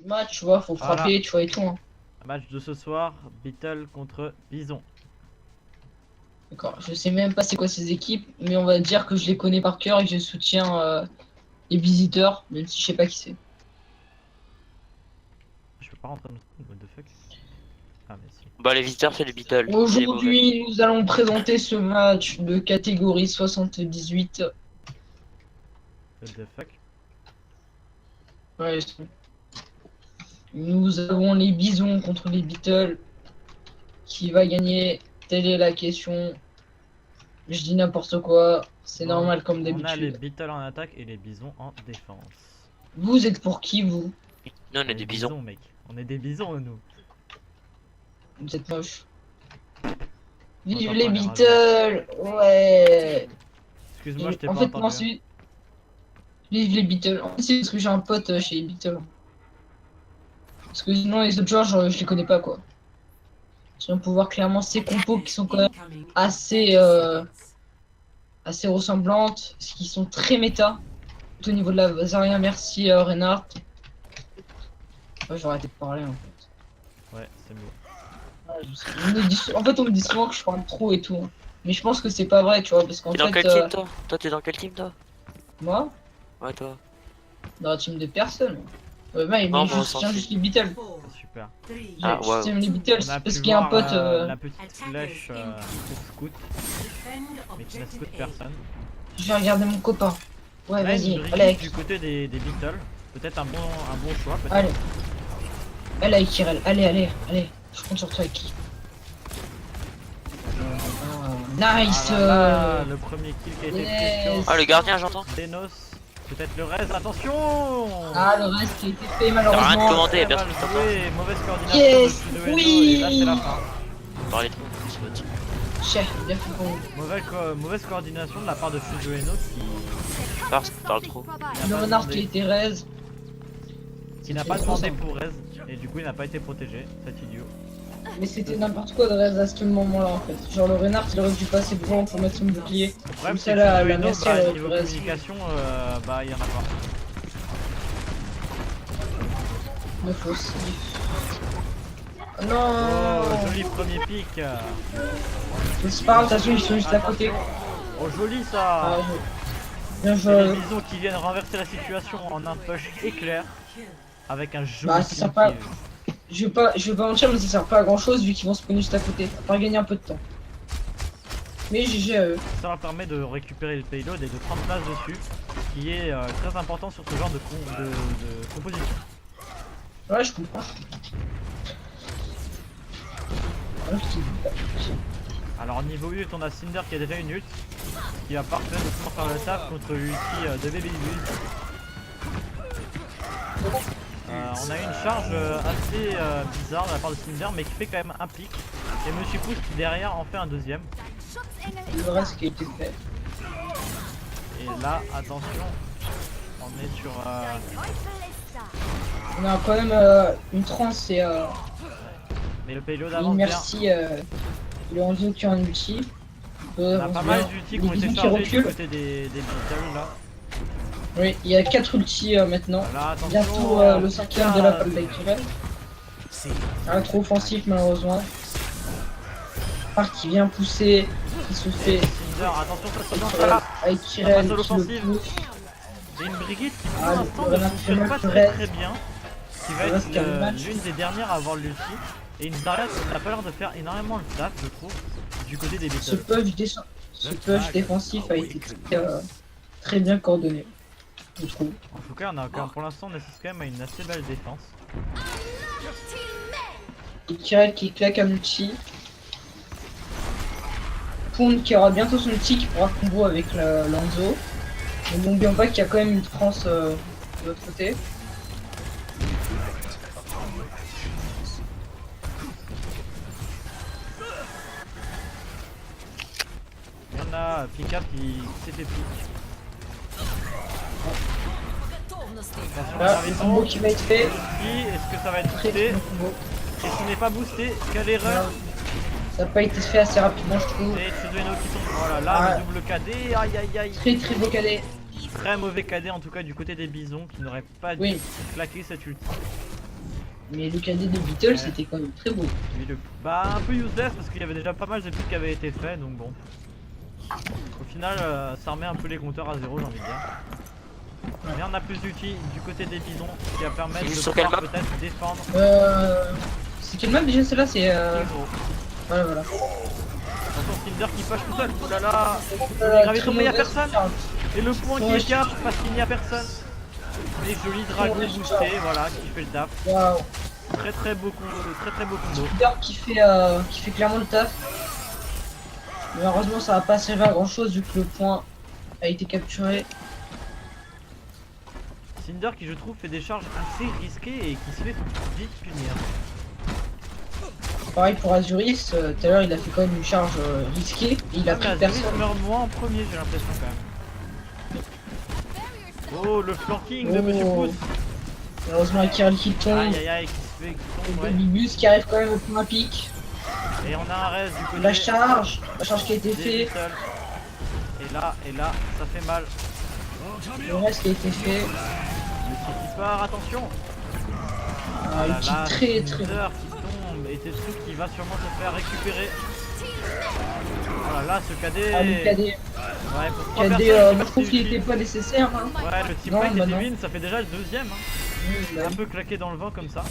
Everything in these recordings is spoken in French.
match, tu vois, faut frapper, Voilà. tu vois, et tout. Hein. Match de ce soir, Beetle contre Bison. D'accord, je sais même pas c'est quoi ces équipes, mais on va dire que je les connais par cœur et que je soutiens les visiteurs, même si je sais pas qui c'est. Je peux pas rentrer dans ce what the fuck. Ah mais si. Bah, les visiteurs, c'est les Beatles. Il est mauvais. Aujourd'hui, nous allons présenter ce match de catégorie 78. What the fuck. Ouais, nous avons les bisons contre les Beatles. Qui va gagner? Telle est la question. Je dis n'importe quoi, c'est Bon, normal comme on a les d'habitude. Beetles en attaque et les Bisons en défense. Vous êtes pour qui, vous? Nous, on est des bisons. Mec. On est des bisons, nous. Vous êtes moche. Attends, Vive pas les les Beatles! Ouais! Excuse-moi, je t'ai En pas fait, entendu. moi aussi. Vive les Beatles. En fait, c'est parce que j'ai un pote chez les Beatles. Parce que sinon, les autres joueurs, je les connais pas, quoi. Si on peut voir clairement ces compos qui sont quand même assez, assez ressemblantes, qui sont très méta. Au niveau de la Zarya, merci Reinhardt. Ouais, j'aurais arrêté de parler en fait. Ouais, c'est mieux. Ouais, en fait, on me dit souvent que je parle trop et tout. Hein. Mais je pense que c'est pas vrai, tu vois, parce qu'en T'es dans fait, quel team, toi? Toi, t'es dans quel team, toi? moi, Ouais, toi. dans la team de personne. Mais Non, je moi, soutiens on juste les Beatles. C'est super. Ah, Je ouais. soutiens les Beatles On a parce pu qu'il y a un voir pote. la petite flèche pour scout, mais qui ne scout personne. Je vais regarder mon copain. Ouais, Là, vas-y, une allez, Brigitte avec. du côté des Beatles. Peut-être un bon choix. Peut-être. Allez. Allez, avec Kirel. Allez. Je compte sur toi, avec qui? Nice! Ah là là, le premier kill qui a été Yes. pris sur Ah, le gardien, j'entends. Denos. Peut-être le reste. Attention! Ah, le reste qui a été fait T'as rien de malheureusement. commenté, Très mal personne joué, mauvaise coordination Yes, de Shudo Eno, oui. et là c'est la fin. Parlez trop, c'est votre team. Chef, bien fait pour vous. Mauvaise coordination de la part de Shudo Eno Parle trop. Le renard qui a été raise. qui n'a pas demandé pour raise et du coup il n'a pas été protégé, cet idiot. Mais c'était n'importe quoi de raise à ce moment-là en fait. Genre le renard il aurait dû passer devant pour mettre son bouclier. Le problème Comme c'est ça que la Shudo Eno, merci à niveau raise. communication, bah il y en a pas. 9 aussi. Oh Oh, non. joli premier pic. C'est pas grave, de toute façon ils sont juste à côté. Oh joli Ah, ça. bien C'est les joué. bisons qui viennent renverser la situation en un push éclair avec un joli Bah, c'est kill sympa. kill. Je vais pas mentir mais ça sert pas à grand chose vu qu'ils vont spawner juste à côté. À part gagner un peu de temps. Mais GG à eux. Ça leur permet de récupérer le payload et de prendre place dessus, ce qui est très important sur ce genre de composition. Ouais, je comprends. Alors niveau ult, on a Cinder qui a déjà une ult, qui va parfaitement faire le taf contre l'ulti de Baby Build. On a une charge assez bizarre de la part de Cinder, mais qui fait quand même un pic. Et Monsieur Pouce qui derrière en fait un deuxième. Le reste qui a été fait. Et là, attention, on est sur... On a quand même une transe et Mais le payload une avance bien. merci le Hanzo qui a un ulti. On a pas mal d'ultis qui ont été chargés du côté des Beatles là. Oui, il y a 4 ultis maintenant. Là, attention, Bientôt le 5ème de la part d'Aikirel. Trop offensif malheureusement. Part qui vient pousser, qui se fait Cinder, attention, ça se lance là. Aikirel On passe à qui le l'offensive. pousse. J'ai une Brigitte qui pour Ah, l'instant le ne renard fonctionne fait pas mal, très bien. Qui va Le reste être qui a le match. l'une des dernières à avoir l'ulti. Et une Zarya qui n'a pas l'air de faire énormément le taf, je trouve, du côté des Ce Beatles. push défensif a été très bien coordonné, je trouve. En tout cas, pour l'instant, on assiste quand même à une assez belle défense. Aikirel qui claque un ulti. Pound qui aura bientôt son ulti qui pourra combo avec l'Anzo. Mais n'oublions pas qu'il y a quand même une France de l'autre côté. Il y en a Pika qui s'est fait pique. Attention, Là, le Ravison. combo qui va être fait. Est-ce que ça va être Très boosté? bon combo. Et s'il n'est pas boosté, quelle erreur! Ça n'a pas été fait assez rapidement, je trouve. Et Tsuzueno qui tombe. Oh là là, Ah. le double KD, aïe aïe aïe! Très beau cadet. Très mauvais KD en tout cas du côté des bisons qui n'auraient pas dû Oui. claquer cette ulti. Mais le cadet de Beetle, Ouais. c'était quand même très beau. Oui, bah un peu useless parce qu'il y avait déjà pas mal de trucs qui avaient été faits, donc bon. Au final, ça remet un peu les compteurs à zéro, j'ai envie de dire. Mais on a plus d'outils du côté des bisons qui va permettre C'est de sur pouvoir quelle map peut-être défendre. C'est quelle map déjà celle-là? C'est Gros. voilà voilà. Attention, Cinder qui push tout seul. Oh là là. Très Gravité, mais il y a mauvaise personne. charge. Et le point qui Ouais, est cap parce qu'il n'y a personne. Les jolis dragons Ouais, boostés, voilà, qui fait le taf. Waouh. Très beau combo. Leader qui fait clairement le taf. Malheureusement, ça va pas servir à grand chose vu que le point a été capturé. Cinder qui je trouve fait des charges assez risquées et qui se fait vite punir. Pareil pour Azuris, tout à l'heure il a fait quand même une charge risquée et il a Ah, pris mais personne. Azuris meurt moins en premier, j'ai l'impression quand même. Oh, le flanking de Monsieur Oh. Pouce. Malheureusement, Akira qui tombe. Aïe, qui se fait qui tombe, ouais. Bibus qui arrive quand même au point à pic. Et on a un reste du côté La charge qui a été des faite. Beatles. Et là, ça fait mal. Le reste qui a été fait. Le tir qui part, attention. Ah, Oh une là petite là, très Cinder qui tombe et Tetsu qui va sûrement se faire récupérer. Oh là là, ce cadet. Ah, le cadet. Ouais, pour 3 Cadet, personnes, moi je trouve qu'il était pas nécessaire. Hein. Ouais, le team Non, fight bah est non. divine, ça fait déjà le deuxième. Hein. Bah, Un peu claqué dans le vent comme ça.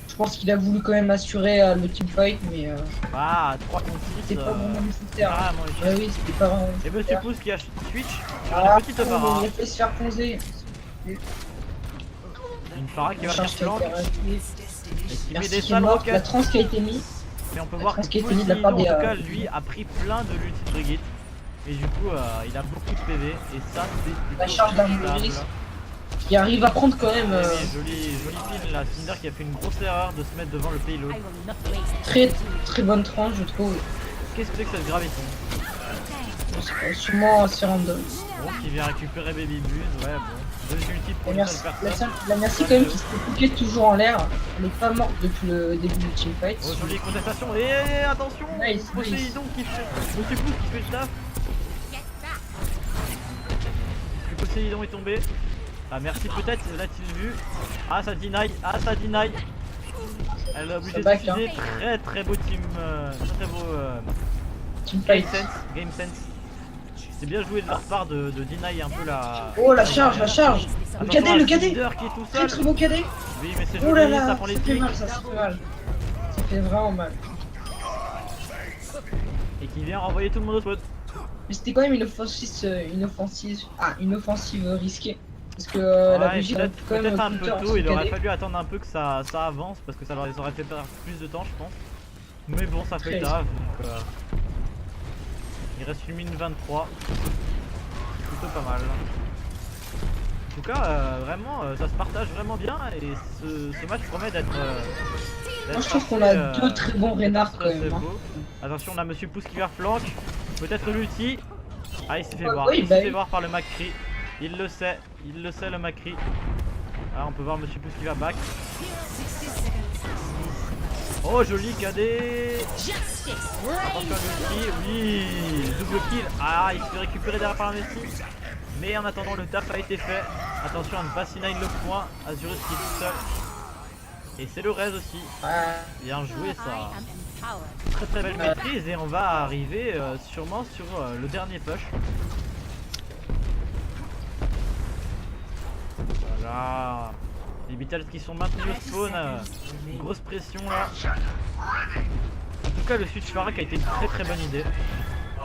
je pense qu'il a voulu quand même assurer le teamfight, mais Ah, 3 contre 6. c'était pas vraiment nécessaire. Carrément utile. Ouais, oui, c'était pas vraiment Et Monsieur nécessaire. Pouce qui a switch sur Ah, une petite para. il a fait se faire poser. Une para qui La va faire charge qui a flank été arrêtée. et qui met Merci des qui est sales morte, la roquettes. trans qui a été mise. Mais on peut la voir trans que qui a été mise de la Poséidon, part en des, tout cas, lui a pris plein de l'ulti de Brigitte. Et du coup, il a beaucoup de PV. Et ça, c'est plutôt La charge d'Armoris. stable. Qui arrive à prendre quand même Joli pin là. Cinder qui a fait une grosse erreur de se mettre devant le payload. très bonne tranche, je trouve. Qu'est-ce que c'est que cette gravité? Sûrement assez random. Bon, qui vient récupérer Baby Buzz. Ouais, bon. Deux ultis pour La une merci, seule la, personne. la merci quand même qui se fait piquer toujours en l'air. Elle est pas morte depuis le début du teamfight. Oh, jolie contestation. Et attention! Nice, Poséidon qui fait. Monsieur Pouce qui fait le taf. Le Poséidon est tombé. Ah, merci peut-être, l'a-t-il vu? Ah, ça deny. Elle est obligée de back, décider. Très beau team. Très beau Teamfight. game sense. C'est bien joué de leur part de deny un peu la. Oh la charge. Le Attention cadet, à le cadet. Cinder qui est tout seul. Très beau cadet. Oui, mais c'est Oh là joli, ça là, prend les ça fait pics. mal, ça fait mal. Ça fait vraiment mal. Et qui vient renvoyer tout le monde au spawn. Mais c'était quand même une offensive risquée. Parce que la Ouais, Belgique aurait pu quand même peut-être un peu counter tôt, ce il aurait cadet. fallu attendre un peu que ça avance parce que ça leur aurait fait perdre plus de temps, je pense. Mais bon, ça fait le taf. Donc, il reste une minute 23. C'est plutôt pas mal. En tout cas, vraiment, ça se partage vraiment bien et ce match promet d'être. Moi je trouve qu'on a deux très bons Reynard quand même. Hein. beau. Attention, on a Monsieur Pouce qui vient flank. Peut-être l'ulti. Ah, il s'est fait voir. Oui, Il bah s'est fait oui. voir par le Macri. Il le sait le Macri. Ah, on peut voir Monsieur Pouce qui va back. Oh, joli cadet. Attention à l'ulti. Oui, double kill. Ah, il se fait récupérer derrière par la Messi. Mais en attendant, le taf a été fait. Attention à ne pas C9 le point. Azurus qui est tout seul. Et c'est le raise aussi. Ouais. Bien joué ça. Très belle maîtrise et on va arriver sûrement sur le dernier push. Voilà. Les Beatles qui sont maintenus au spawn. Grosse pression là. En tout cas le switch Farak a été une très bonne idée. Oh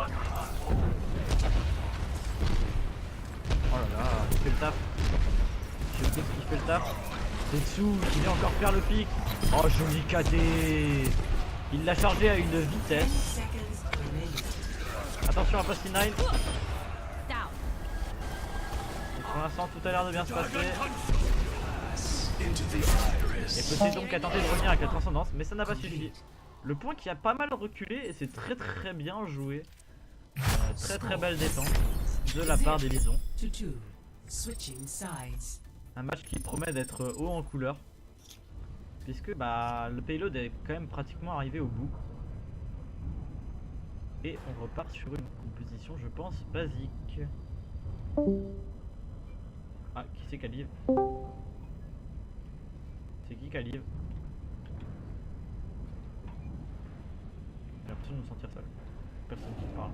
là là, il fait le taf. Je sais ce qu'il fait le taf. Tetsu qui vient encore faire le pic. Oh joli cadet. Il l'a chargé à une vitesse. Attention à Pasty 9. Pour l'instant tout a l'air de bien se passer. Et Poséidon qui a tenté de revenir avec la transcendance, mais ça n'a pas suffi. Le point qui a pas mal reculé et c'est très bien joué. Très belle défense de la part des Bisons. Un match qui promet d'être haut en couleur. Puisque bah, le payload est quand même pratiquement arrivé au bout. Et on repart sur une composition, je pense, basique. Ah, qui c'est Calive? C'est qui Calive? l'impression de me sentir seul. Personne qui parle.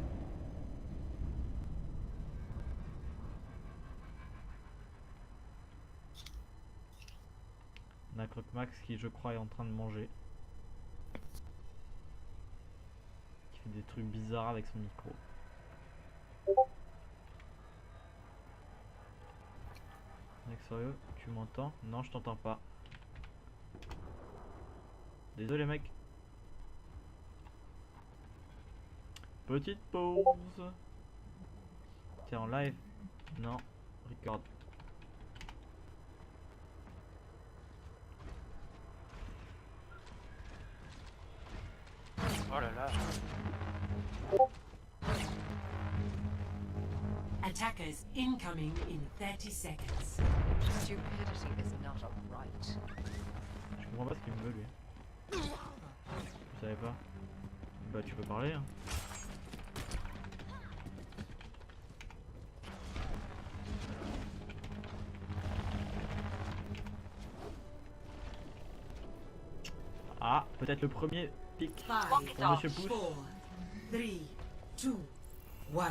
On a Croc-Max qui je crois est en train de manger. Qui fait des trucs bizarres avec son micro. Mec sérieux, tu m'entends? Non je t'entends pas. Désolé mec. Petite pause. T'es en live? Non. Record. Oh là là. Attackers incoming in 30 seconds. Stupidity is not a right. Je comprends pas ce qu'il me veut lui. Vous savez pas? Bah tu peux parler hein. Ah, peut-être le premier pic pour Monsieur Pouce. 4, 3, 2, 1.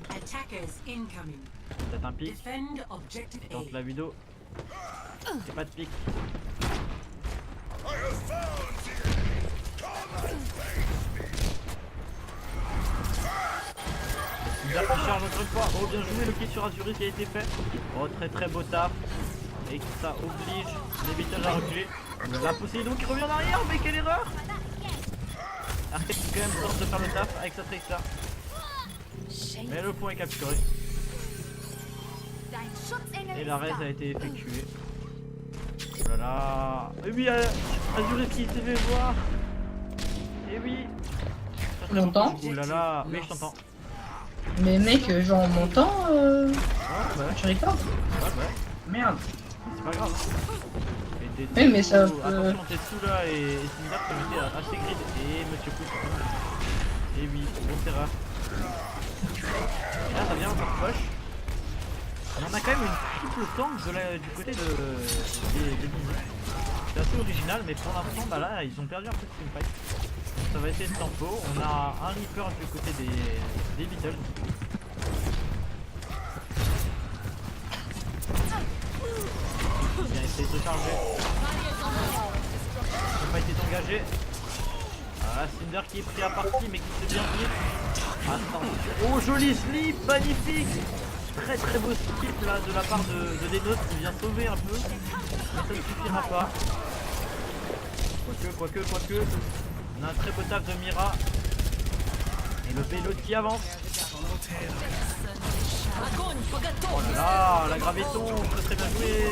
Attackers incoming. Peut-être un pic. Defend objective Et tente A. la vidéo. C'est pas de pic. Cinder qui charge encore une fois. Oh bien joué le kill sur Azuri qui a été fait. Oh très beau taf. Et ça oblige les Beatles à reculer. La Poséidon qui revient en arrière, mais quelle erreur! Arcade qui quand même tente de faire le taf avec sa Tracer. Mais le point est capturé. Et la raise a été effectuée. Oh là là. Et oui, Azuri qui s'est fait voir. Et oui. Tu m'entends? Oh là là. Oui je t'entends. Mais mec, genre on m'entend Ouais tu recordes? ouais. Merde. C'est pas grave. Et Oui, mais ça peut- attention, Tetsu là et Cinder qui ont été assez grid. Et Monsieur Pouce. Et oui, grosse erreur. Et là ça vient encore push. Et on a quand même une triple tank du côté des Bizons. C'est assez original, mais pour l'instant, bah là, ils ont perdu un peu de teamfight. Ça va essayer de tempo. On a un Reaper du côté des Beatles. Il a essayé de se charger. Il n'a pas été engagé. Ah, Cinder qui est pris à partie, mais qui s'est bien pris. Attention. Oh, joli slip, magnifique. Très beau slip là de la part de Denos qui vient sauver un peu. Mais ça ne suffira pas. Quoique. On a un très beau taf de Mira. Et le payload qui avance. Oh là là, la graviton, très bien joué.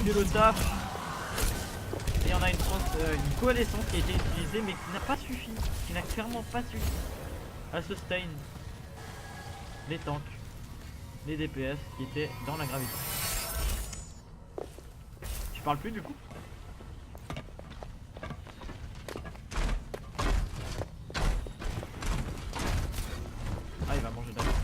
Il fait le taf. Et on a une coalescence qui a été utilisée mais qui n'a pas suffi. Qui n'a clairement pas suffi à sustain les tanks, les DPS qui étaient dans la gravité. Tu parles plus du coup? Ah il va manger d'abord.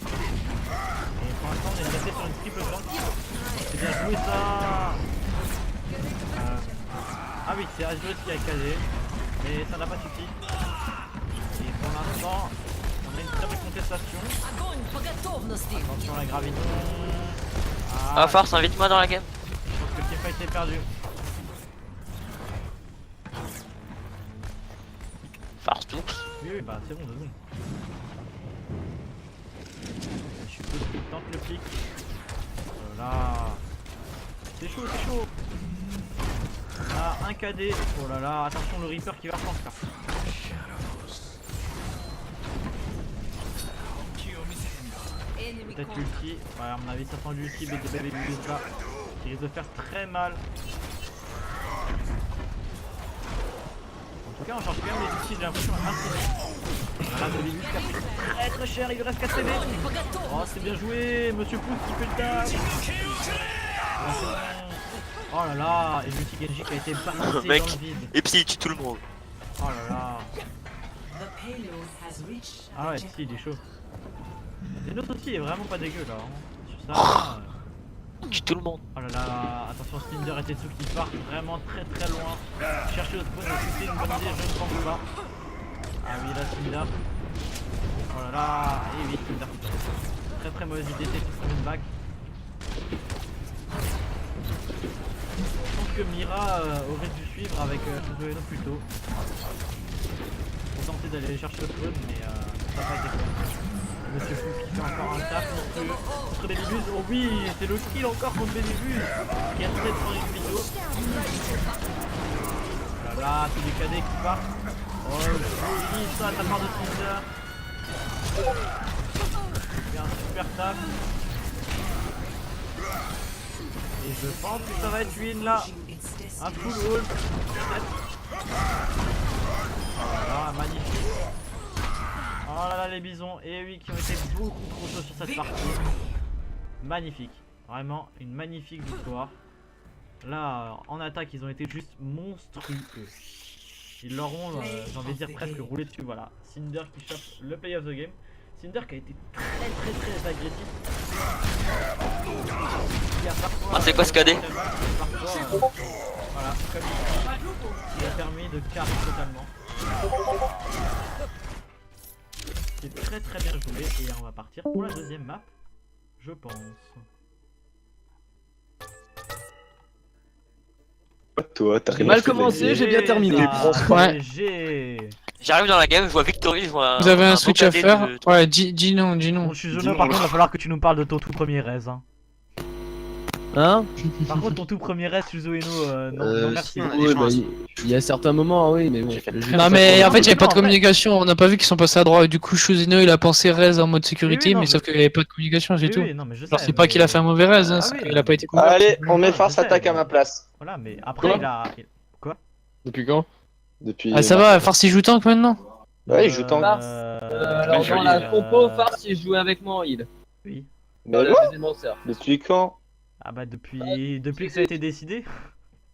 Et pour l'instant on est placé sur une triple tank. C'est bien joué ça. Ah oui c'est Azure qui a calé. Mais ça n'a pas suffi. Et pour l'instant on a une très bonne contestation. Attention la graviton. Ah Farce, invite-moi dans la game. Je pense que le teamfight est perdu. Farce tout. Oui, bah c'est bon, c'est bon. Je suis petit, tente le pic. Voilà. C'est chaud. On a un KD. Oh là là, attention le Reaper qui va reprendre. Peut-être l'ulti. Ouais, à mon avis, ça sent l'ulti BDB qui risque de faire très mal. En tout cas, on change quand même les outils, j'ai l'impression assez. Voilà, le début qui a pris très cher, il lui reste 4 CD. Oh, c'est bien joué, Monsieur Pouce qui fait le taf. Oh là là, et l'ulti Genji qui a été balancé Mec, dans le vide. et puis il tue tout le monde. Oh là là. The payload has reached Ah ouais, the si, il est checkpoint. chaud. Et l'autre aussi est vraiment pas dégueu là. Hein. Sur ça, Tue tout le monde. Oh là là, attention, Cinder et Tetsu qui partent vraiment très très loin. Chercher le spawn, est-ce que c'est une bonne idée? Je ne pense pas. Ah oui, là Cinder. Oh là là, et oui, Cinder. Très très mauvaise idée, Tetsu prend une back. Je pense que Mira aurait dû suivre avec Suzueno plus tôt. Pour tenter d'aller chercher le spawn, mais ça n'a pas été fait. Monsieur Fou qui fait encore un taf contre Bellibus. Oh oui, c'est le kill encore contre Bellibus qui a très très vite. Oh là là, c'est des cadets qui partent. Oh joli ça, la part de Cinder. Il fait un super taf. Et je pense que ça va être win là. Un full ult. Ah, magnifique. Oh là là, les bisons, et oui, qui ont été beaucoup trop chauds sur cette partie. Magnifique, vraiment une magnifique victoire. Là, en attaque, ils ont été juste monstrueux. Ils leur ont, j'ai envie de dire, presque roulé dessus. Voilà, Cinder qui chope le play of the game. Cinder qui a été très agressif. Ah, c'est quoi ce cadet? Voilà, comme il a permis de carrer totalement. C'est très bien joué et on va partir pour la deuxième map, je pense. Toi, t'as J'ai rien mal fait de la commencé, game. j'ai bien terminé. Ouais. J'arrive dans la game, je vois Victory, je vois. Vous avez un beau switch à cadet faire? de- Ouais, dis non, dis non. Bon, Suzuno, par contre, il va falloir que tu nous parles de ton tout premier res. Hein. Hein? Par contre, ton tout premier res, Suzuno, non merci. Si, ouais, bah, il y a certains moments, oui, mais bon. Non mais en fait il y avait pas de communication, on n'a pas vu qu'ils sont passés à droite, du coup Shuzino il a pensé raise en mode sécurité, Oui, non, mais mais- sauf qu'il y avait pas de communication, c'est Oui, tout. oui, non, mais je sais, Genre c'est pas mais- qu'il a fait un mauvais raise, hein, Ah c'est oui, qu'il a pas été couvert. Allez, on met Ouais, Farce je sais, attaque à mais- ma place. Voilà, mais après Quoi il a. Depuis quand? Depuis. Ah ça va, Farce il joue tank maintenant? Ouais, il joue tank. Alors dans la compo, Farce il jouait avec moi en heal. Oui. Mais Dans le moi deuxième lanceur. Depuis quand? Ah bah depuis que ça a été décidé.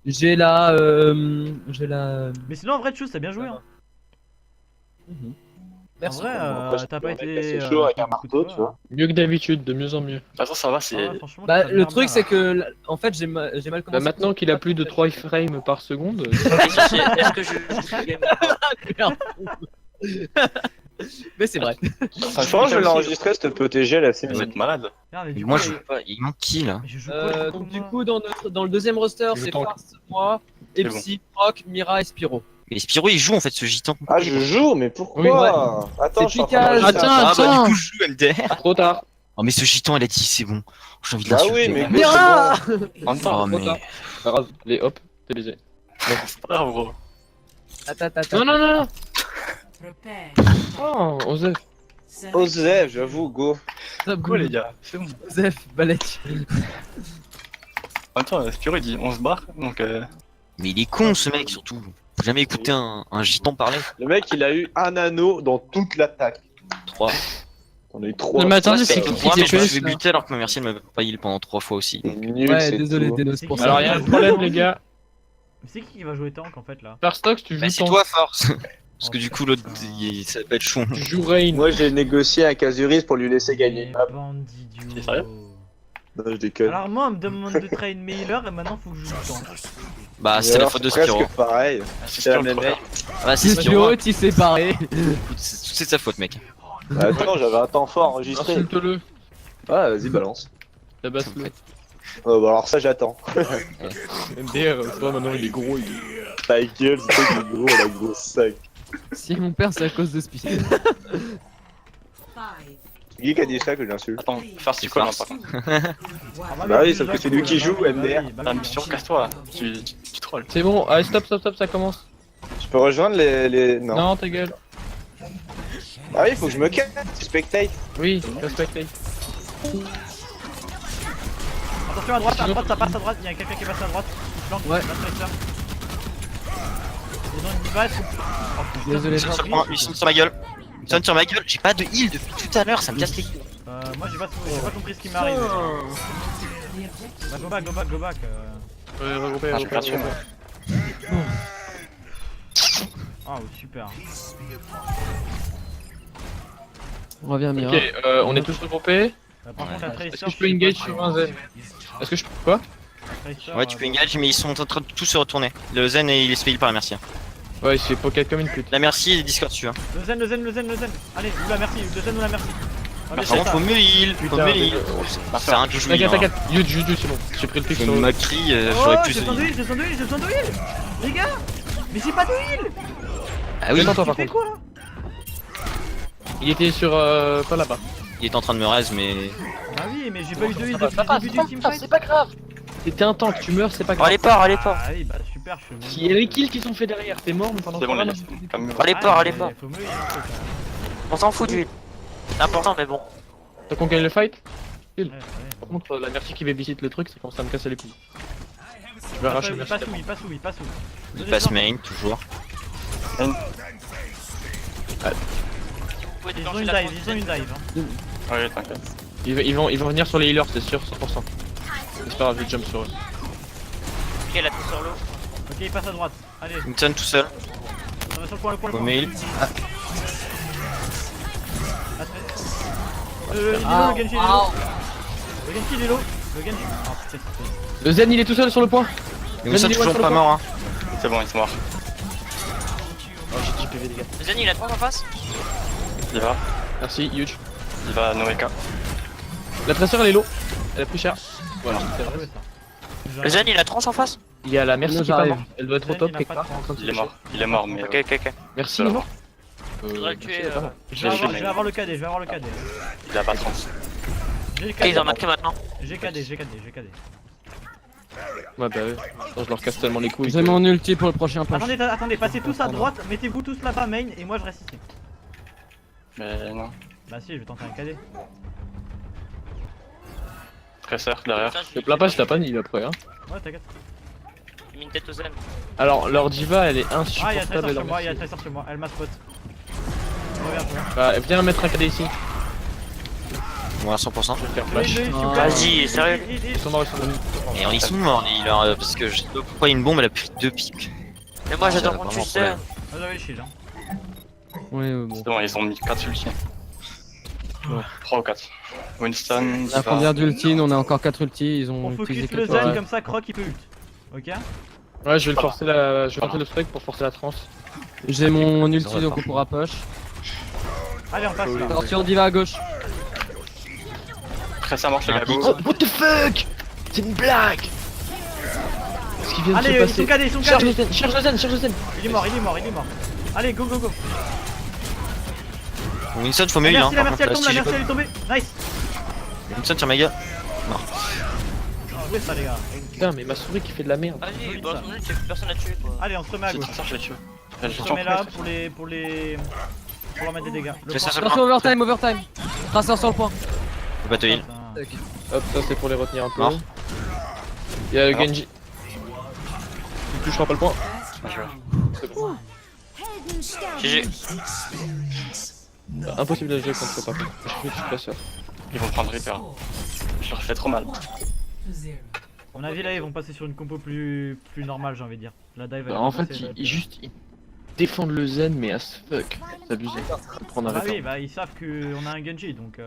J'ai la. Mais sinon en vrai Chus t'as bien joué hein. Merci. En vrai Après, je t'as peux pas en été. mettre assez chaud avec un beaucoup de marteau, fois. tu vois. Mieux que d'habitude, de mieux en mieux. De toute façon, ça va, Ah c'est. ouais, franchement, Bah, ça le gère truc bien, c'est là. que en fait j'ai mal Bah, commencé. maintenant qu'il a plus de 3 frames par seconde, La question, c'est est-ce que je joue ce game? Mais c'est vrai. Franchement, je vais l'enregistrer, cette POTG là, c'est Vous êtes malade. Merde, mais du Moi coup, je joue pas, il manque qui là? mais je joue quoi Donc du coup dans le deuxième roster Je c'est tank. Farce, moi, C'est bon. Epsi, Proc, Mira et Spiro. Mais Spiro il joue en fait ce gitan. Ah, je joue, mais pourquoi? Oui, Attends, C'est je suis en train Picage. d'enregistrer. Attends, Ah bah attends. du coup je joue MDR. trop tard. Oh mais ce gitan elle a dit c'est bon. J'ai envie de Bah l'insulter. oui, mais Mira En même temps, Oh mais. Pas grave, les hop, t'es baisé. c'est pas grave, gros. Attends. Non. Prepare. Oh, Osef. Osef, j'avoue, go. Quoi, les gars? C'est bon. Joseph, Balek. En même temps, Spiro il dit on se barre, donc. Mais il est con ce mec surtout. Faut jamais écouter un gitan parler. Le mec, il a eu un anneau dans toute l'attaque. 3. On a eu 3. Mais attendez, c'est Moi qui mais je me TPS suis là? buté alors que ma merci elle m'a pas heal pendant 3 fois aussi. Nul, Ouais, c'est désolé tout. Denos pour C'est ça. Alors, il y a un problème, les gars. Mais c'est qui va jouer tank en fait là? Farstox, tu Bah joues c'est tank. toi Force. Parce que du coup l'autre ça va être chaud. Tu joues Rain. Moi, j'ai négocié avec Azuris pour lui laisser gagner. Mais bande d'idiots. C'est sérieux? Non, je déconne. Alors moi on me demande de train mes healers et maintenant faut que je joue tank. Bah Mais c'est la alors, faute de presque Spiro. pareil. C'est la même mec. Ah bah c'est Spiro. Spiro, tu s'est barré. C'est de sa faute mec. Attends, j'avais un temps fort enregistré. Insulte-le. Ah, vas-y, balance. Tabasse-le. Bah alors ça, j'attends. MDR, toi maintenant il est gros. Ta gueule, c'est toi qui est gros, la grosse sac. Si mon père c'est à cause de Spiro. 5, Qui a dit ça que j'insulte? Attends, faire c'est quoi là par contre? Bah oui, sauf que c'est lui qui joue, MDR. T'as une mission, casse-toi, tu trolls. C'est bon, allez stop, ça commence. Je peux rejoindre les... Non. Non, ta gueule. Ah oui, faut que je me casse, spectate. Oui, respecte. Attention à droite, ça passe à droite, il y a quelqu'un qui passe à droite, il flanque, Ouais. la Tracer. Ils ont une device. Oh, putain, Désolé, c'est Il pris. sonne sur ma gueule. Il sonne sur ma gueule. J'ai pas de heal depuis tout à l'heure, ça me casse les couilles. Moi j'ai pas compris ce qui m'arrive. Bah go back. Ouais, regroupé, Ah, j'ai perdu, moi. Ah super. On revient Mira. Ok, on est tous regroupés. Par contre, la Est-ce Tracer. que je peux engage sur un Zen? Est-ce que je peux quoi? Tracer, Ouais, tu peux engage, mais ils sont en train de tous se retourner. Le Zen, il est failli par la merci. Ouais, il se fait pocket comme une pute. La merci et Discord dessus. Hein. Le zen. Allez, ou la merci, le zen ou la merci. Par contre, faut me heal, faut me heal. C'est un jeu joué. T'inquiète, Yude, c'est bon. J'ai pris le pic Je sur me le. macri, Oh, j'aurais plus j'ai besoin de heal, j'ai besoin de heal. Les gars, mais j'ai pas de heal. Ah oui, Attends, Tu par fais contre. quoi là? Il était sur. Pas là-bas. il est en train de me raise, mais. Bah oui, mais j'ai pas eu de heal Ça depuis le passe, début du teamfight. c'est pas grave. C'était un tank, tu meurs, c'est pas Oh, grave. allez part, allez part. Ah oui, bah super, je suis. Il y a les kills qui sont faits derrière, t'es mort, mais pendant C'est bon, ce les temps-là, gars. Comme Allez Ah, part, allez mais part. Faut me heal un peu, quand même. On s'en fout du heal. C'est important, mais bon. Tant qu'on gagne le fight. Ouais. Par contre, la merci qui babysit le truc, c'est quand ça me casse les couilles. Je vais arracher le Il merci. passe où? Il passe main, toujours. Ils ont une dive, hein. Ouais, t'inquiète. Ils vont venir sur les healers, c'est sûr, 100%. C'est pas grave, je vais jump sur eux. Ok, la touche sur l'eau. Ok, il passe à droite. Allez, Nixon tout seul. ça va sur le point, Faut me heal. Il est low, le Genji, il est low. Le Genji, il est low. Le Genji. Oh putain, Le Zen, il est tout seul sur le point. Nixon toujours pas mort. Hein. C'est bon, ils sont morts. Oh, j'ai 10 PV, les gars. Le Zen, il a 3 en face. Il va. Merci, huge. Il va à Noeka. La traceur, elle est low. Elle a pris cher. Voilà, c'est vrai. joué ça. Le Zen, il a 30 en face. Il y a la merci qui est pas morte. Elle doit être au Zen, top il a quelque pas part. de en train de se Il est toucher. mort. Il est mort, mais. Ok, ok, ok. Merci, il est mort. Faudrait le tuer. Je vais avoir le KD, Il a pas 30. J'ai le Ah, ils ont KD. marqué maintenant. J'ai KD. Ouais, bah ouais. Attends, je leur casse tellement les couilles. J'ai mon ulti pour le prochain push. Attendez, passez tous à droite, mettez-vous tous là-bas main et moi je reste ici. Mais non. Bah si, je vais tenter un KD. Tresseur derrière. Le plat pas, je tape pas, il est après, hein. Ouais, t'inquiète. Il met une tête au Zen. Alors, leur diva, elle est Ah, il y a insupportable. Tracer elle sur en moi, il y a merci. Tracer sur moi, elle m'a spot. Regarde. Bah, viens mettre un KD ici. Bon, à 100%. Je vais faire flash. Vas-y, sérieux. Ils sont morts, ils sont morts. Et ils sont morts, les healers, parce que je sais pas pourquoi une bombe elle a pris 2 pics. Mais moi, j'adore ça, mon vraiment tuer. problème. Vous avez le shield, hein. Ouais, bon. C'est bon, ils ont mis 4 ultis. Ouais. 3 ou 4. Winston, On a combien d'ulti? On a encore 4 ulti, ils ont On utilisé focus le 4. Zen comme ça, Croc il peut ult. Ok? Ouais, je vais le forcer la. Je vais tenter le strike pour forcer la transe. J'ai mon ulti auraient donc pas. on pourra push. Allez, on passe là. Attention, diva à gauche. Tresseur mort chez Un Gago. Oh, what the fuck? C'est une blague! Ce qui vient de Allez, se ils sont passer. KD, Charge le Zen, charge le Zen, charge le Zen! Il est mort. Allez, go. Winston, faut me heal. Hein, La par merci, elle contre, tombe, là, la si j'ai merci, elle est tombée. Nice. pas- Winston sur Mega. Ouais, ça, les gars. Putain, mais ma souris qui fait de la merde. Vas-y, bon, c'est plus personne à tuer quoi. Allez, on se remet à C'est gauche. Tresseur, je l'ai tué. On se remet là pour leur mettre des dégâts. Le Fais ça, point. Attention, overtime. Tracer sur le point. Faut pas te heal. Putain. Hop, ça c'est pour les retenir un peu. Mort. Il y a Alors. Genji. Il touchera pas le point. Bien joué. C'est bon. GG. Impossible de jouer contre par contre. Je suis pas sûr. Ils vont prendre Reaper. Je leur fais trop mal. À mon avis, là, ils vont passer sur une compo plus normale, j'ai envie de dire. La dive, elle Bah, va en fait, passer, ils défendent le Zen, mais as fuck. C'est abusé. Faut prendre un Ah oui, récord. bah ils savent qu'on a un Genji donc.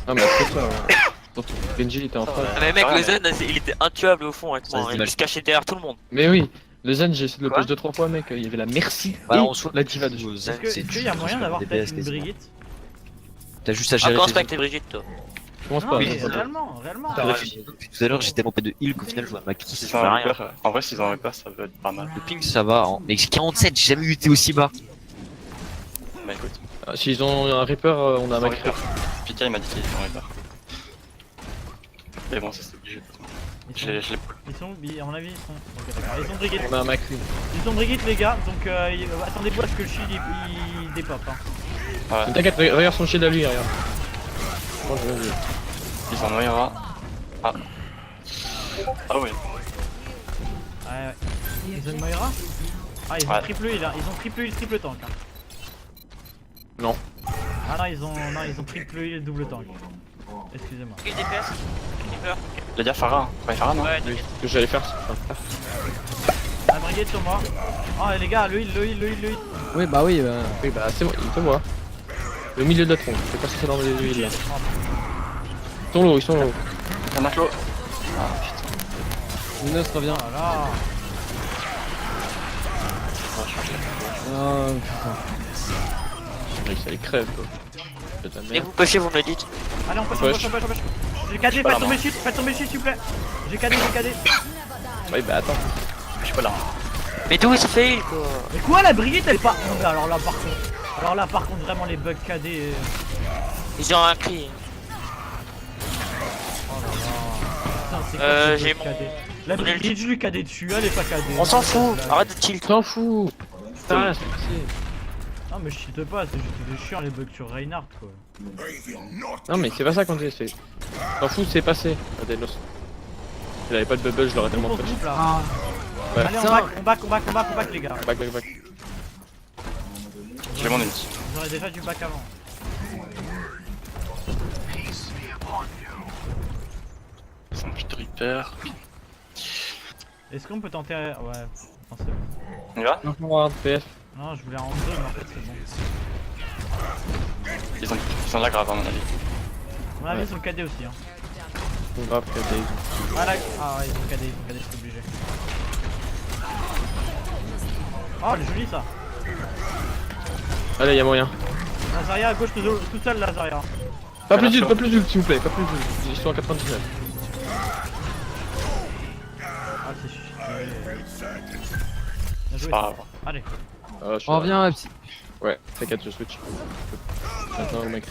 Non, mais après ça. Surtout, Genji il était en face. Ah, mais mec, Ouais, le mais- Zen, il était intuable au fond avec Ça moi. se dit Il mal. se cachait derrière tout le monde. Mais oui, le Zen, j'ai essayé de le Quoi push 2-3 fois, mec. Il y avait la merci. Bah, et on soit la diva dessus. Est-ce qu'il y a moyen d'avoir peut-être une Brigitte? T'as juste à gérer. Encore tes specter Brigitte, toi. Je commence Non, pas. mais hein. réellement. T'as réfléchi. Tout à l'heure, j'étais tellement pas de heal qu'au final, je vois ma crise. S'ils Ça ont fait un rien. Reaper, en vrai, s'ils ont un Reaper, ça peut être pas mal. Le ping, ça va. Hein. Mais 47, j'ai jamais eu été aussi bas. Bah écoute, Ah, s'ils ont un Reaper, on a un ils ont Mac. Reaper. Pika il m'a dit qu'ils ont Reaper. Mais bon, ça c'est obligé. Je l'ai pull. Ils sont, à mon avis, ils sont. Ok, d'accord. Ils ont Brigitte. On a un Mac. Ils ont Brigitte, les gars. Donc attendez-vous à ce que le shield il dépop. Hein. Ouais, T'inquiète, regarde son shield à lui, regarde. Moi, je vais. ils ont Moira. Ah. Ah oui. Ouais. Ils ont Moira. Ah, ils ont Ouais. triple heal, hein. Ils ont triple heal, triple tank. Hein. Non. Ah non, ils ont triple heal, double tank. Excusez-moi. Quel DPS Reaper. Les gars, Farah. Ouais, Farah, non Ouais, Ce que j'allais faire, c'est. La Brigitte sur moi. Oh les gars, le heal. Oui, bah oui. Oui, bah c'est bon, il te voit. Le milieu de la tronche, fais pas ça dans les huiles là. Ils sont low. Un maclo. Minos revient. Voilà. Ah, Mec, ça les crève quoi. C'est de la Et merde. vous pushez, vous me le dites. Allez, on push, Push. on push. J'ai KD, pas faites là, tomber le shield, s'il vous plaît. J'ai KD. Ouais, bah attends. Je suis pas là. Mais d'où il se fail quoi? Mais quoi, la Brigitte, elle part. Non, mais alors là, par contre, vraiment, les bugs KD. Ils ont un cri. Oh là là. Putain, c'est quoi ces j'ai bugs mon- KD? La Brigitte, je lui KD dessus, elle est pas KD. On s'en fout, arrête de tilt. T'en fous. Putain, c'est passé. Non, mais je cheat pas, c'est juste des chiants les bugs sur Reinhardt quoi. Non, mais c'est pas ça qu'on dit. T'en fous, c'est passé. Adenos. S'il avait pas de bubble, je l'aurais tellement On se fait. groupe là. Ouais. Allez, on back les gars. Back. J'ai mon ulti. J'aurais déjà du back avant. Ils ont plus de reaper. Est-ce qu'on peut tenter. Ouais, non, c'est bon. On y va? Ward, PF. Non, je voulais en 2, mais en fait, c'est bon. Ils sont là grave à mon avis. On a mis sur le KD aussi. Hein. Grave, KD. Ah, là. Ah, ouais, ils ont KD, c'est obligé. Oh, elle est jolie ça. Allez, y'a moyen. Lazaria à gauche, tout seul, Lazaria. Pas plus d'ult, s'il vous plaît. Pas plus d'ult. Ils sont à 99. Ah, c'est chiant. Bien joué. Pas grave. Allez. Ah, je suis on revient, petit. Ouais, t'inquiète, je switch. Maintenant, le mec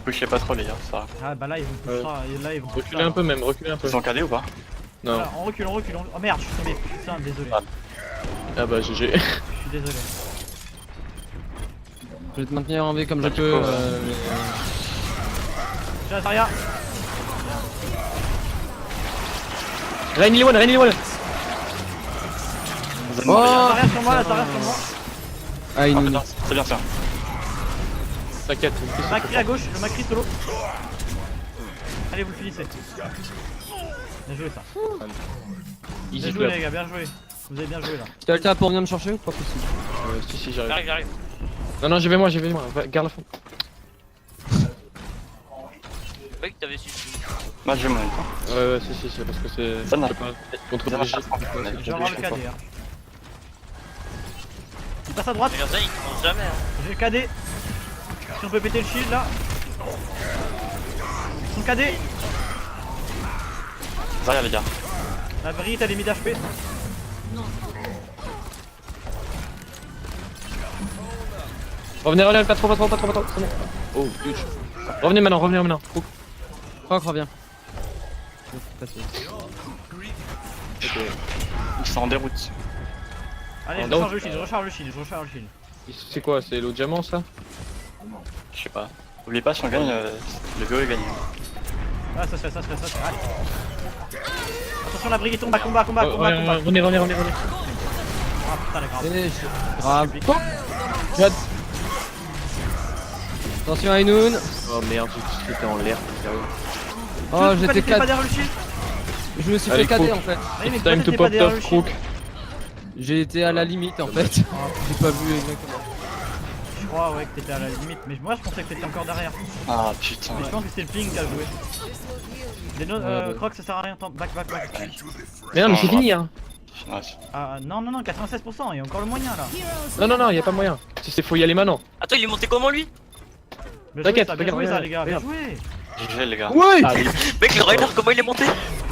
Pushez pas trop les gars, ça va. Ah, bah là, ils vont pousser. Là, ils vont pousser, Reculez un peu même, reculez un peu. Ils sont calés ou pas? Non. Voilà, on recule. Oh merde, je suis tombé. Putain, désolé. Ah bah GG. Je suis désolé. Je vais te maintenir en vie comme je Bah, du peux. coup, J'ai Lazaria. Rain Lee one. Oh Lazaria sur moi. Ah, il Ah, nous. putain, c'est bien ça. T'inquiète, Le Macri à gauche, le Macri solo. Allez, vous le finissez. Bien joué ça. Easy Bien joué club. les gars, bien joué. Vous avez bien joué là. T'as le temps pour venir me chercher ou pas possible? Si, j'arrive. J'arrive. Non, j'y vais moi. Garde la fond. Mec, t'avais su. Moi je vais mon ulti. Ouais, si, parce que c'est. Ça n'a- je sais pas, contre Ça le marche G. pas, on a vu. Je vais avoir le KD. Hein. Il passe à droite. Les gars, ils commencent jamais. Hein. J'ai le KD. Si on peut péter le shield là. Son KD. Zarya les gars. La Brigitte elle est mid HP. Revenez, pas trop, c'est bon. Oh, huge. Revenez maintenant. Croc revient. Ils sont en déroute. Allez, je donc. recharge le shield. C'est quoi, c'est l'eau diamant ça? Je sais pas. Oubliez pas, si on gagne, le BO est gagné. Ah, ça se fait. Allez. Attention, la Brigitte tombe. Combat. Revenez. Ah putain, les graves. Grave. Attention Ainoun. Oh merde, j'étais en l'air, sérieux. Oh, j'étais pas 4. derrière le shield. Je me suis Allez, fait KD Croc. en fait. Oui, mais Time to t'étais pop pas derrière off, le shield. Crook. J'ai été à la limite en fait. J'ai pas vu exactement. Je crois ouais que t'étais à la limite, mais moi je pensais que t'étais encore derrière. Ah putain. Mais je pense que c'est le ping qui a joué. Les no Ouais. Croc ça sert à rien, back. Mais non, mais c'est fini hein. Ouais. Ah non, 96%, il y a encore le moyen là. Non, y'a pas moyen. C'est faut y aller maintenant. Attends, il est monté comment lui? Bien T'inquiète, joué, bien joué regarde, ça les gars, bien regarde. joué. GG les gars. Ouais. Mec, le Reinhardt, comment il est monté?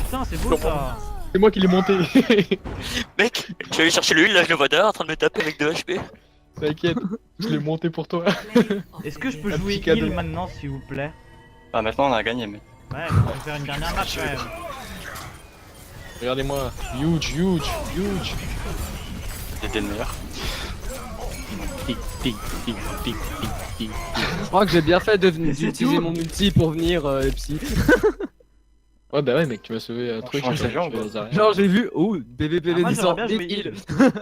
Putain, c'est beau ça. C'est moi qui l'ai monté. Mec, je suis allé chercher le heal, là je le vois derrière en train de me taper avec 2 HP. T'inquiète, je l'ai monté pour toi. Est-ce que je peux Un jouer petit cadeau. heal maintenant s'il vous plaît? Ah maintenant on a gagné mais. Ouais, on va faire une dernière match quand même. Regardez-moi, huge. C'était le meilleur. Tic. Je crois que j'ai bien fait d'utiliser mon ulti pour venir psy. Ouais bah ouais mec, tu m'as sauvé un truc. change ça, de genre, je fais quoi. Lazare. Genre j'ai vu, oh bébé Ah, moi, descend, j'aimerais bien vite, jouer heal.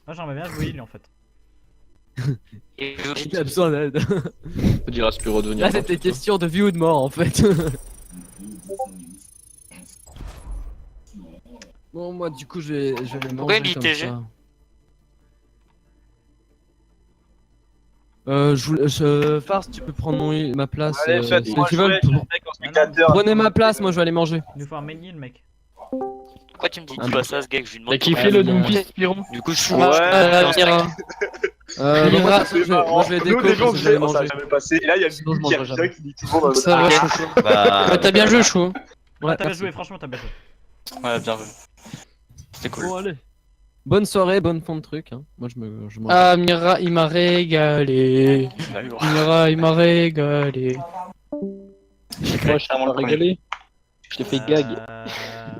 Moi j'aimerais bien jouer heal en fait. Et Il a besoin d'aide. On dira Spiro de venir. Là c'était question de vie ou de mort en fait. Bon moi du coup je vais Pourquoi manger il comme TG? ça. Farce, tu peux prendre ma place. Allez, faites-moi si tu jouer, veux, je suis le mec en spectateur. prenez ma place, moi je vais aller manger. Il nous faut un main heal, mec. Pourquoi tu me dis pas ça, ce gars, que je lui demande T'as kiffé le Doomfist, Spiron? Du coup, je suis. Ouais, Mira. Moi je vais déco, Nous, des jours, parce que je vais aller ça a manger. jamais passé. Et là, il y a Sinon, je le qui mangerai arrive qui dit tout le monde. Ça va, Ok. chouchou. Bah. Ouais, t'as bien joué, chou. Ouais, Ouais, t'as bien merci. joué, franchement, t'as bien joué. Ouais, bien vu. C'était cool. Bon, allez. Bonne soirée, bonne fond de truc. Hein. Moi je mange. Ah, Mira, il m'a régalé. On a eu, gros. Mira, il m'a régalé. Moi, je suis régalé. Je t'ai fait gag.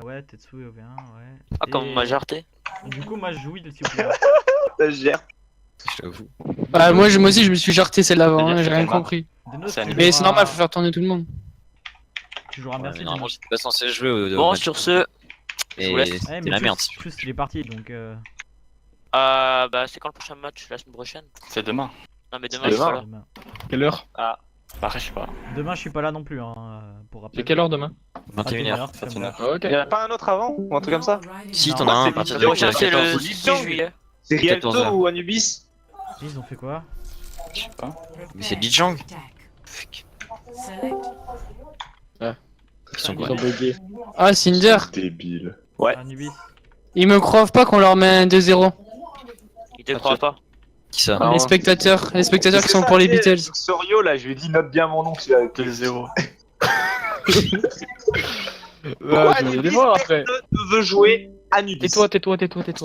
Ouais, Tetsu est bien, ouais. Ah, comme Et- ma jarté. Du coup, moi, je jouis, s'il vous plaît. Ça gère. Je t'avoue. Bah, moi aussi, je me suis jarté celle d'avant, hein, C'est-à-dire j'ai que rien t'es mort. compris. Denos, C'est tu animé. Mais c'est joueras- normal, faut faire tourner tout le monde. Tu joueras Ouais, merci. mais normalement, Denos. j'étais pas censé jouer au. Bon, sur ce, Mais vous laisse. Ouais, c'était mais la plus- merde. Plus il est parti, donc. bah, c'est quand le prochain match? La semaine prochaine? C'est demain. Non, mais demain, C'est je suis demain. pas là. Demain. Quelle heure? Bah, après, je sais pas. Demain, je suis pas là non plus, hein, pour rappel. C'est quelle heure demain? 21h. 21h. Ah, ok. Il y en a pas un autre avant? Ou un truc comme ça? Si, Non, t'en as un à c'est partir de vidéo, Prochain, c'est le 14. 10 juillet. C'est 14 Rialto heures. ou Anubis? Ils ont fait quoi? Je sais pas. Mais c'est Lijiang. Select Ils sont Ils quoi sont buggés. Ah, Cinder, Débile. Ouais. Anubis. ils me croient pas qu'on leur met un 2-0. Il te croit pas. Qui ça? Ah, Les spectateurs qui sont pour les Beatles. Sorio, là, je lui ai dit note bien mon nom. Tu as 2-0. Ouais, je vais les voir après. veut jouer Anubis. Tais-toi. C'est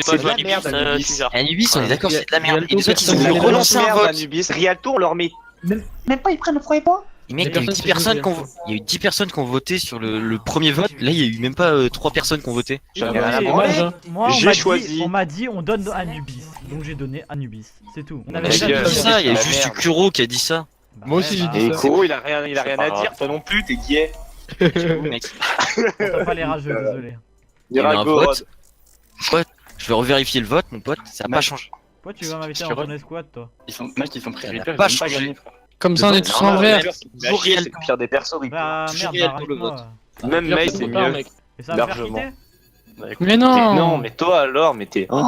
pas de la Anubis, merde, Anubis. tu gères. Anubis, on est d'accord, c'est de la merde. Rialto, Et les autres, ils ont personne voulu n'a relancer un Merde, vote. Anubis. Rialto, on leur met. Même pas, ils prennent le premier point. Mec, il y a eu personne 10 qui personnes joue qui ont... Il y a eu 10 personnes qui ont voté sur le premier vote. Là, il y a eu même pas 3 personnes qui ont voté. J'en ai Oui, rien à moi, branler. moi, J'ai choisi. on m'a dit, on donne Anubis. Donc j'ai donné Anubis. C'est tout. On Mais avait j'ai déjà dit dit ça, il y a la juste merde. Kuro qui a dit ça. Bah Moi aussi, ouais, j'ai bah, dit Et ça. Kuro, il a rien C'est à pas dire. grave. Toi non plus, t'es gay. Mec. On tape pas les rageux, désolé. Il y a eu un Mirago, vote. Pote, je vais revérifier le vote, mon pote, ça a pas Mec. changé. Pourquoi tu vas m'inviter Je dans ton re- escouade, toi? Ils sont pris Ça n'a Reaper, ils pas ont même pas changé. gagné, frère. Comme ça, on est tous en Normal, vert. Reaper, c'est le chier, c'est le pire des persos, Reaper. Bah toujours merde, réel bah, pour le arrête-moi. Même Pierre, May, c'est c'est trop tard, mieux. mec. Et ça va me faire Largement. quitter? Bah, écoute, Mais non, Non, mais toi alors, mais t'es. Oh.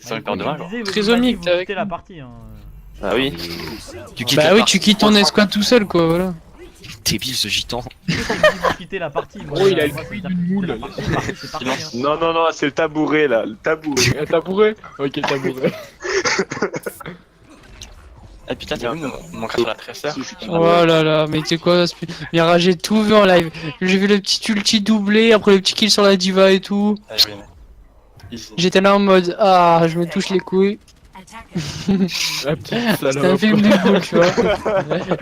ils ont eu peur de moi, gros. Trisomique, vous t'es avec quittez la partie. Hein. Ah oui. Tu quittes Bah la oui, partie. tu quittes ton escouade tout seul, quoi, voilà. Débile ce gitan. Vous quittez la partie. Moi, Gros, il a le moi, fruit c'est- d'une moule. c'est la partie, c'est parti, hein. Non, non, non, c'est le tabouret là, le tabouret. Un tabouret? Ok, tabouret. Ah putain, t'as vu mon crash sur la tresseur? Oh là là, mais tu sais quoi, Mira, j'ai tout vu en live. J'ai vu le petit ulti doublé, après le petit kill sur la diva et tout. Ah oui, mec. Easy. J'étais là en mode, ah, je me touche les couilles. La petite C'était un salope. film de boule, tu vois.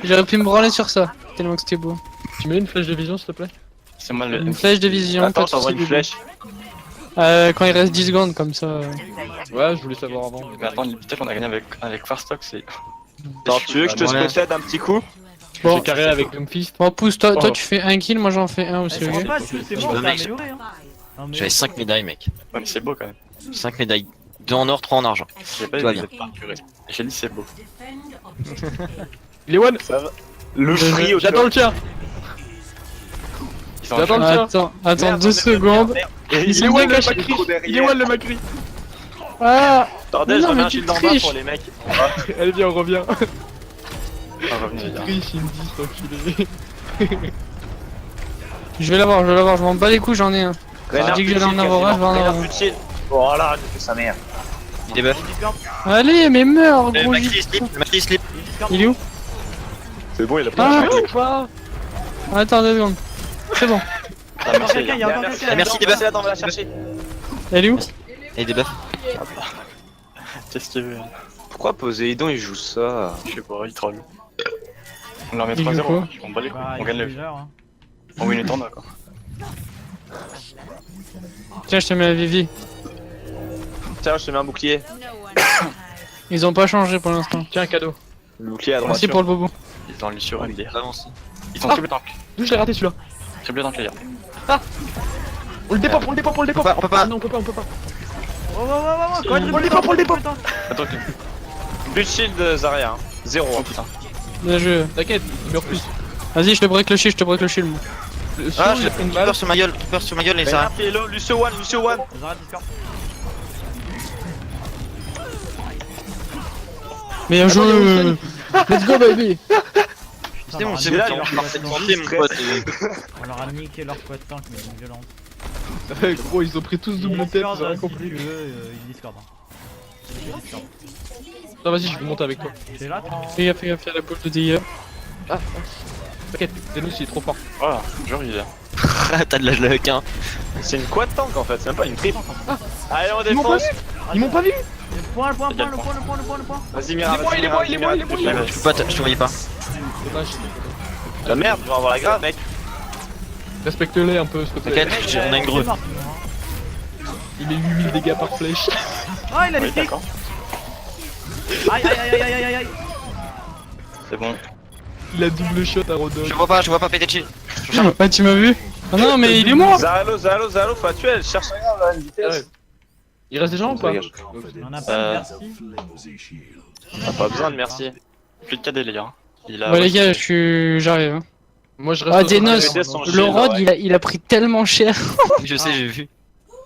J'aurais pu me branler sur ça, tellement que c'était beau. Tu mets une flèche de vision, s'il te plaît? C'est moi le. Une flèche de vision, Attends, pas je t'envoie de une soucis. flèche. Quand il reste 10 secondes, comme ça. Ouais, je voulais savoir avant. Mais attends, peut-être qu'on a gagné avec Farstock, c'est. Attends, tu veux que je te Voilà. spot un petit coup? Bon, J'ai carré avec Doomfist. bon, pousse, toi, Oh. tu fais un kill, moi j'en fais un Eh, aussi, c'est ok? pas, c'est bon, Le t'as mec, amélioré. Hein. Non, mais- J'avais 5 médailles, mec. Ouais, mais c'est beau quand même. 5 médailles. 2 en or, 3 en argent. J'ai pas Toi, dit bien. d'être parcuré. J'ai dit c'est beau. Il est one. Ça va. Le free au J'attends le tien. Ils sont J'attends le tien. Attends 2 secondes. Il est one le Macri. Il est one le Macri. Ah, Attendez, Mais je non, remets mais un tu shield en bas triches. pour les mecs. Allez, viens, on revient. Ah, revenez, les gars. Triche, il me dit, cet enculé. je vais l'avoir, je m'en bats les couilles, j'en ai un. Reinhard, dit que plus j'allais en de shield, avoir un, je vais en Reinhard, avoir un. plus de shield. Voilà, j'ai fait sa mère. Il est buff. Allez, mais meurs, Le gros Macri git. slip, le Macri slip. Il est où? C'est bon, il a Ah, Ou pas? attends 2 secondes. C'est bon. Ah, Il y a encore merci, les quelqu'un, il y gars. a encore quelqu'un. Ah, merci, des buffs. Attends, on va la chercher. Elle est où? Et des buffs. Qu'est-ce qu'il veut? Pourquoi Poséidon il joue ça? Je sais pas, il troll. On leur met Il joue 3-0. quoi On bat les couilles. Bah, On il gagne est le. plusieurs, hein. On win le tournoi quoi. Tiens, je te mets la Vivi. Tiens, je te mets un bouclier. Ils ont pas changé pour l'instant. Tiens, un cadeau. Le bouclier à droite. Merci pour le bobo. Ils ont le sur MDR. Avance. Ils sont triple tank. D'où je l'ai raté celui-là? Triple tank les gars. On le dépop, on le dépop, on le dépop. On peut pas. Ah non, on peut pas, on peut pas. Oh, oh, oh, oh, oh, On le dépop, on le dépop. Attends, Plus de shield, Zarya. 0. oh putain. Bien joué. T'inquiète, il meurt plus. Vas-y, je te break le shield, moi. Ah, Sion, j'ai il a fait une peur balle. sur ma gueule, peur sur ma gueule et ça. Hello, Lucio One, Lucio One. J'arrête Discord. Bien joué. Let's go, baby. Putain, C'est on bon, leur a c'est bon, niqué tu leur vas squat parfaitement tank. mon pote. On leur a niqué leur squat tank, mais d'une violence. Gros, ils ont pris tous double tête, Discord, ils ont rien si compris. tu veux, il Discord. Non, vas-y, je vais monter avec toi. T'es là, Fais gaffe, il y a la boule de dégâts. Ah, t'inquiète, Zenos il est trop fort. Voilà, jure il est là. T'as de la luck, hein. C'est une quad tank en fait, c'est même pas une triple. Allez, on Ils m'ont pas défonce. vu. Ils m'ont pas vu. Le point. Vas-y, Mira, vas-y, Mira, il est moi. Je peux pas, je te voyais pas. Dommage. La merde, tu vas avoir la grave, mec. Respecte-les un peu, s'il te plaît. T'inquiète, on a une greu. Il met 8000 dégâts par flèche. Ah, il a Oui, des kicks. d'accord. Aïe. C'est bon. Il a double shot à Rodolphe. Je vois pas péter dessus. Ah, tu m'as vu? Ah non, mais il est mort! Zalo, faut la tuer, elle cherche rien là, une vitesse. Il reste des gens ou pas? On a pas de merci. On a pas besoin de merci. Plus de KD les gars. Il a. Bon, les gars, j'arrive. Hein. Moi je reste. Ah, au- Denos, son le shield, Rod, ouais. il a pris tellement cher. Je sais, j'ai vu.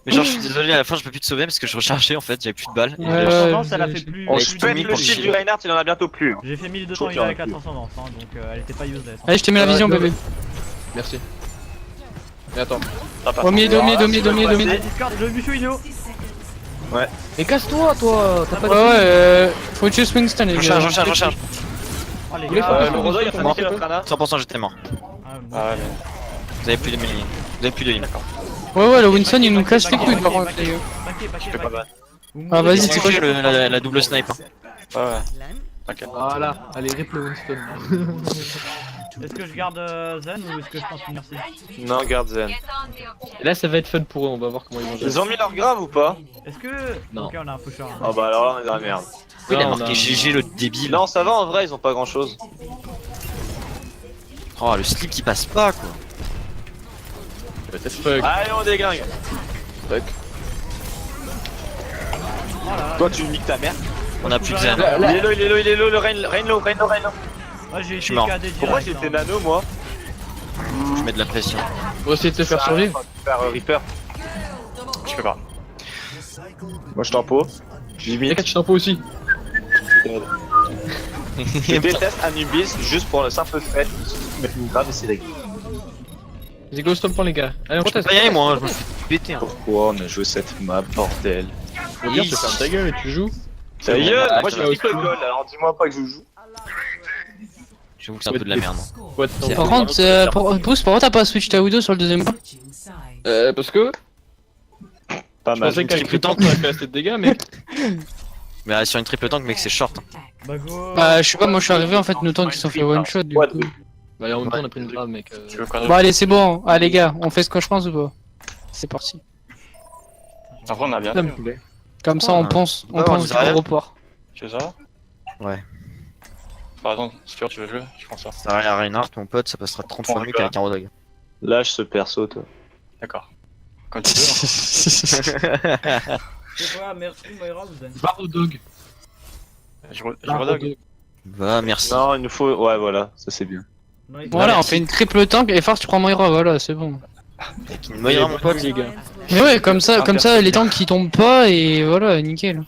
Mais genre, je suis désolé, à la fin, je peux plus te sauver parce que je rechargeais en fait, j'avais plus de balles. Ouais, Transcendance, elle a fait plus. On Ouais, se je pète te le mets shield pour du Reinhardt, il en a bientôt plus. J'ai fait 1200 Chaud, il avec la plus. transcendance, hein, donc elle était pas useless. hein. Allez, je te mets la vision, Ouais, bébé. Merci. Mais attends. Au milieu. Allez, Discord, je me suis idiot. Mais casse-toi, toi. T'as pas Ouais, faut tuer Winston, les gars. J'en charge. Oh les Vous voulez gars. faire Le Rodo, il a fait niquer notre Ana. 100% j'étais mort. Ah, bon. Ah ouais, mais. Vous avez plus de mini. Vous avez plus de ligne. Ouais, le Winston, il nous casse les couilles, par contre, les gars. Paquet. pas mal. Ah, vas-y, C'est quoi la double snipe hein. Ouais, ouais. T'inquiète. Voilà, allez, rip le Winston. Est-ce que je garde Zen ou est-ce que je pense finir si? Non, garde Zen. Et là, ça va être fun pour eux, on va voir comment ils vont jouer. Ils ont mis leur grave ou pas? Est-ce que. Non. Ok, on a un pusher. Ah bah alors là, on est dans la merde. Il a Non, marqué non. GG le débile. Non, ça va en vrai, ils ont pas grand chose. Oh, le slip qui passe pas quoi. Peut-être fuck. Allez, on déglingue. Fuck. Toi, tu niques ta mère. On a plus de zen. Il est low, le Rain low. Ouais, j'ai Je suis été mort. KD direct. Pourquoi j'étais hein. nano, moi? Je mets de la pression. Pour essayer de te faire survivre. Faire Reaper. Je peux pas. Moi, je tempo. J'ai mis. T'inquiète, je t'en peux aussi. Je déteste Anubis juste pour le simple fait de mettre une grave et c'est réglé. Vas-y, go stop les gars. Allez, on Je peux teste. pas y aller moi, je me fais péter. Hein. Pourquoi on a joué cette map, bordel? Faut bien te faire ta gueule et tu joues. Ta gueule! Ah, Moi, ça j'ai va. triple goal, alors dis-moi pas que je joue. J'avoue que c'est un peu de la merde. hein. Faut être C'est- Par contre, Bruce, pourquoi t'as pas switch ta Widow sur le deuxième point? Switching sides. Parce que Pas je mal. pensais qu'avec le temps on aurait fait assez de dégâts, mais. Mais sur une triple tank, mec, c'est short. hein. Bah go. Bah, je sais pas, moi je suis arrivé en fait, nos tanks qui sont fait one shot du Ouais, coup. Bah, en même temps, on a pris une grave, mec. Tu veux quoi Bon, allez, c'est bon. Ah, les gars, on fait ce que je pense ou pas? C'est parti. Après, on a bien. Ça me plaît. Comme ça, on pense Ouais, on du nous arrive. report. Tu veux ça? Ouais. Par exemple, si tu veux jouer, je prends ça. Ça va à Reinhardt, mon pote, ça passera 30 fois mieux qu'avec un Rodog. Lâche ce perso, toi. D'accord. Quand tu veux. Hein. C'est quoi, merci Moira ou Zen? Va au dog. Je redog. Va, merci. Non, il nous faut. Ouais, voilà, ça c'est bien. Non, il- Voilà, on fait une triple tank et Farce, tu prends Moira, voilà, c'est bon. Moira, mon pote, les gars. Mais ouais, comme ça, les tanks qui tombent pas et voilà, nickel.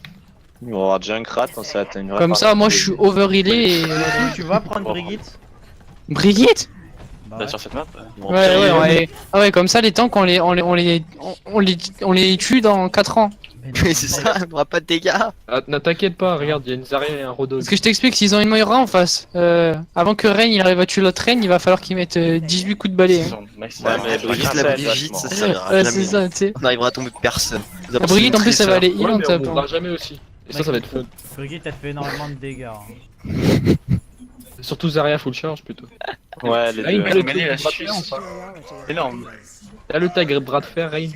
Ils vont avoir Junkrat, ça atteint une vraie Comme partie. ça, moi je suis overhealé et. Tu vas prendre Brigitte? Brigitte? Bah Là, ouais. sur cette map. Ouais, ah ouais, comme ça, les tanks, on les tue dans 4 ans. Mais c'est ça, on aura pas de dégâts. Ah, ne t'inquiète pas, regarde, il y a une Zarya et un Rodog. Parce que je t'explique, s'ils ont une Moira en face, avant que Rain il arrive à tuer l'autre Rain, il va falloir qu'ils mettent 18 coups de balai. Hein. Ouais, mais Brigitte, ça la aide Brigitte, ça vachement. servira Ouais, c'est jamais. ça, tu sais. On arrivera à tomber personne. La Brigitte, en plus, ça va aller Ouais, heal mais top. on mourra jamais aussi. Et ça va être fun. Brigitte, elle te fait énormément de dégâts. hein. Surtout Zarya full charge plutôt. Ouais, les Ah, il deux. met le gagné la truc, chute. ou pas Énorme. T'as le tag bras de fer, Rain.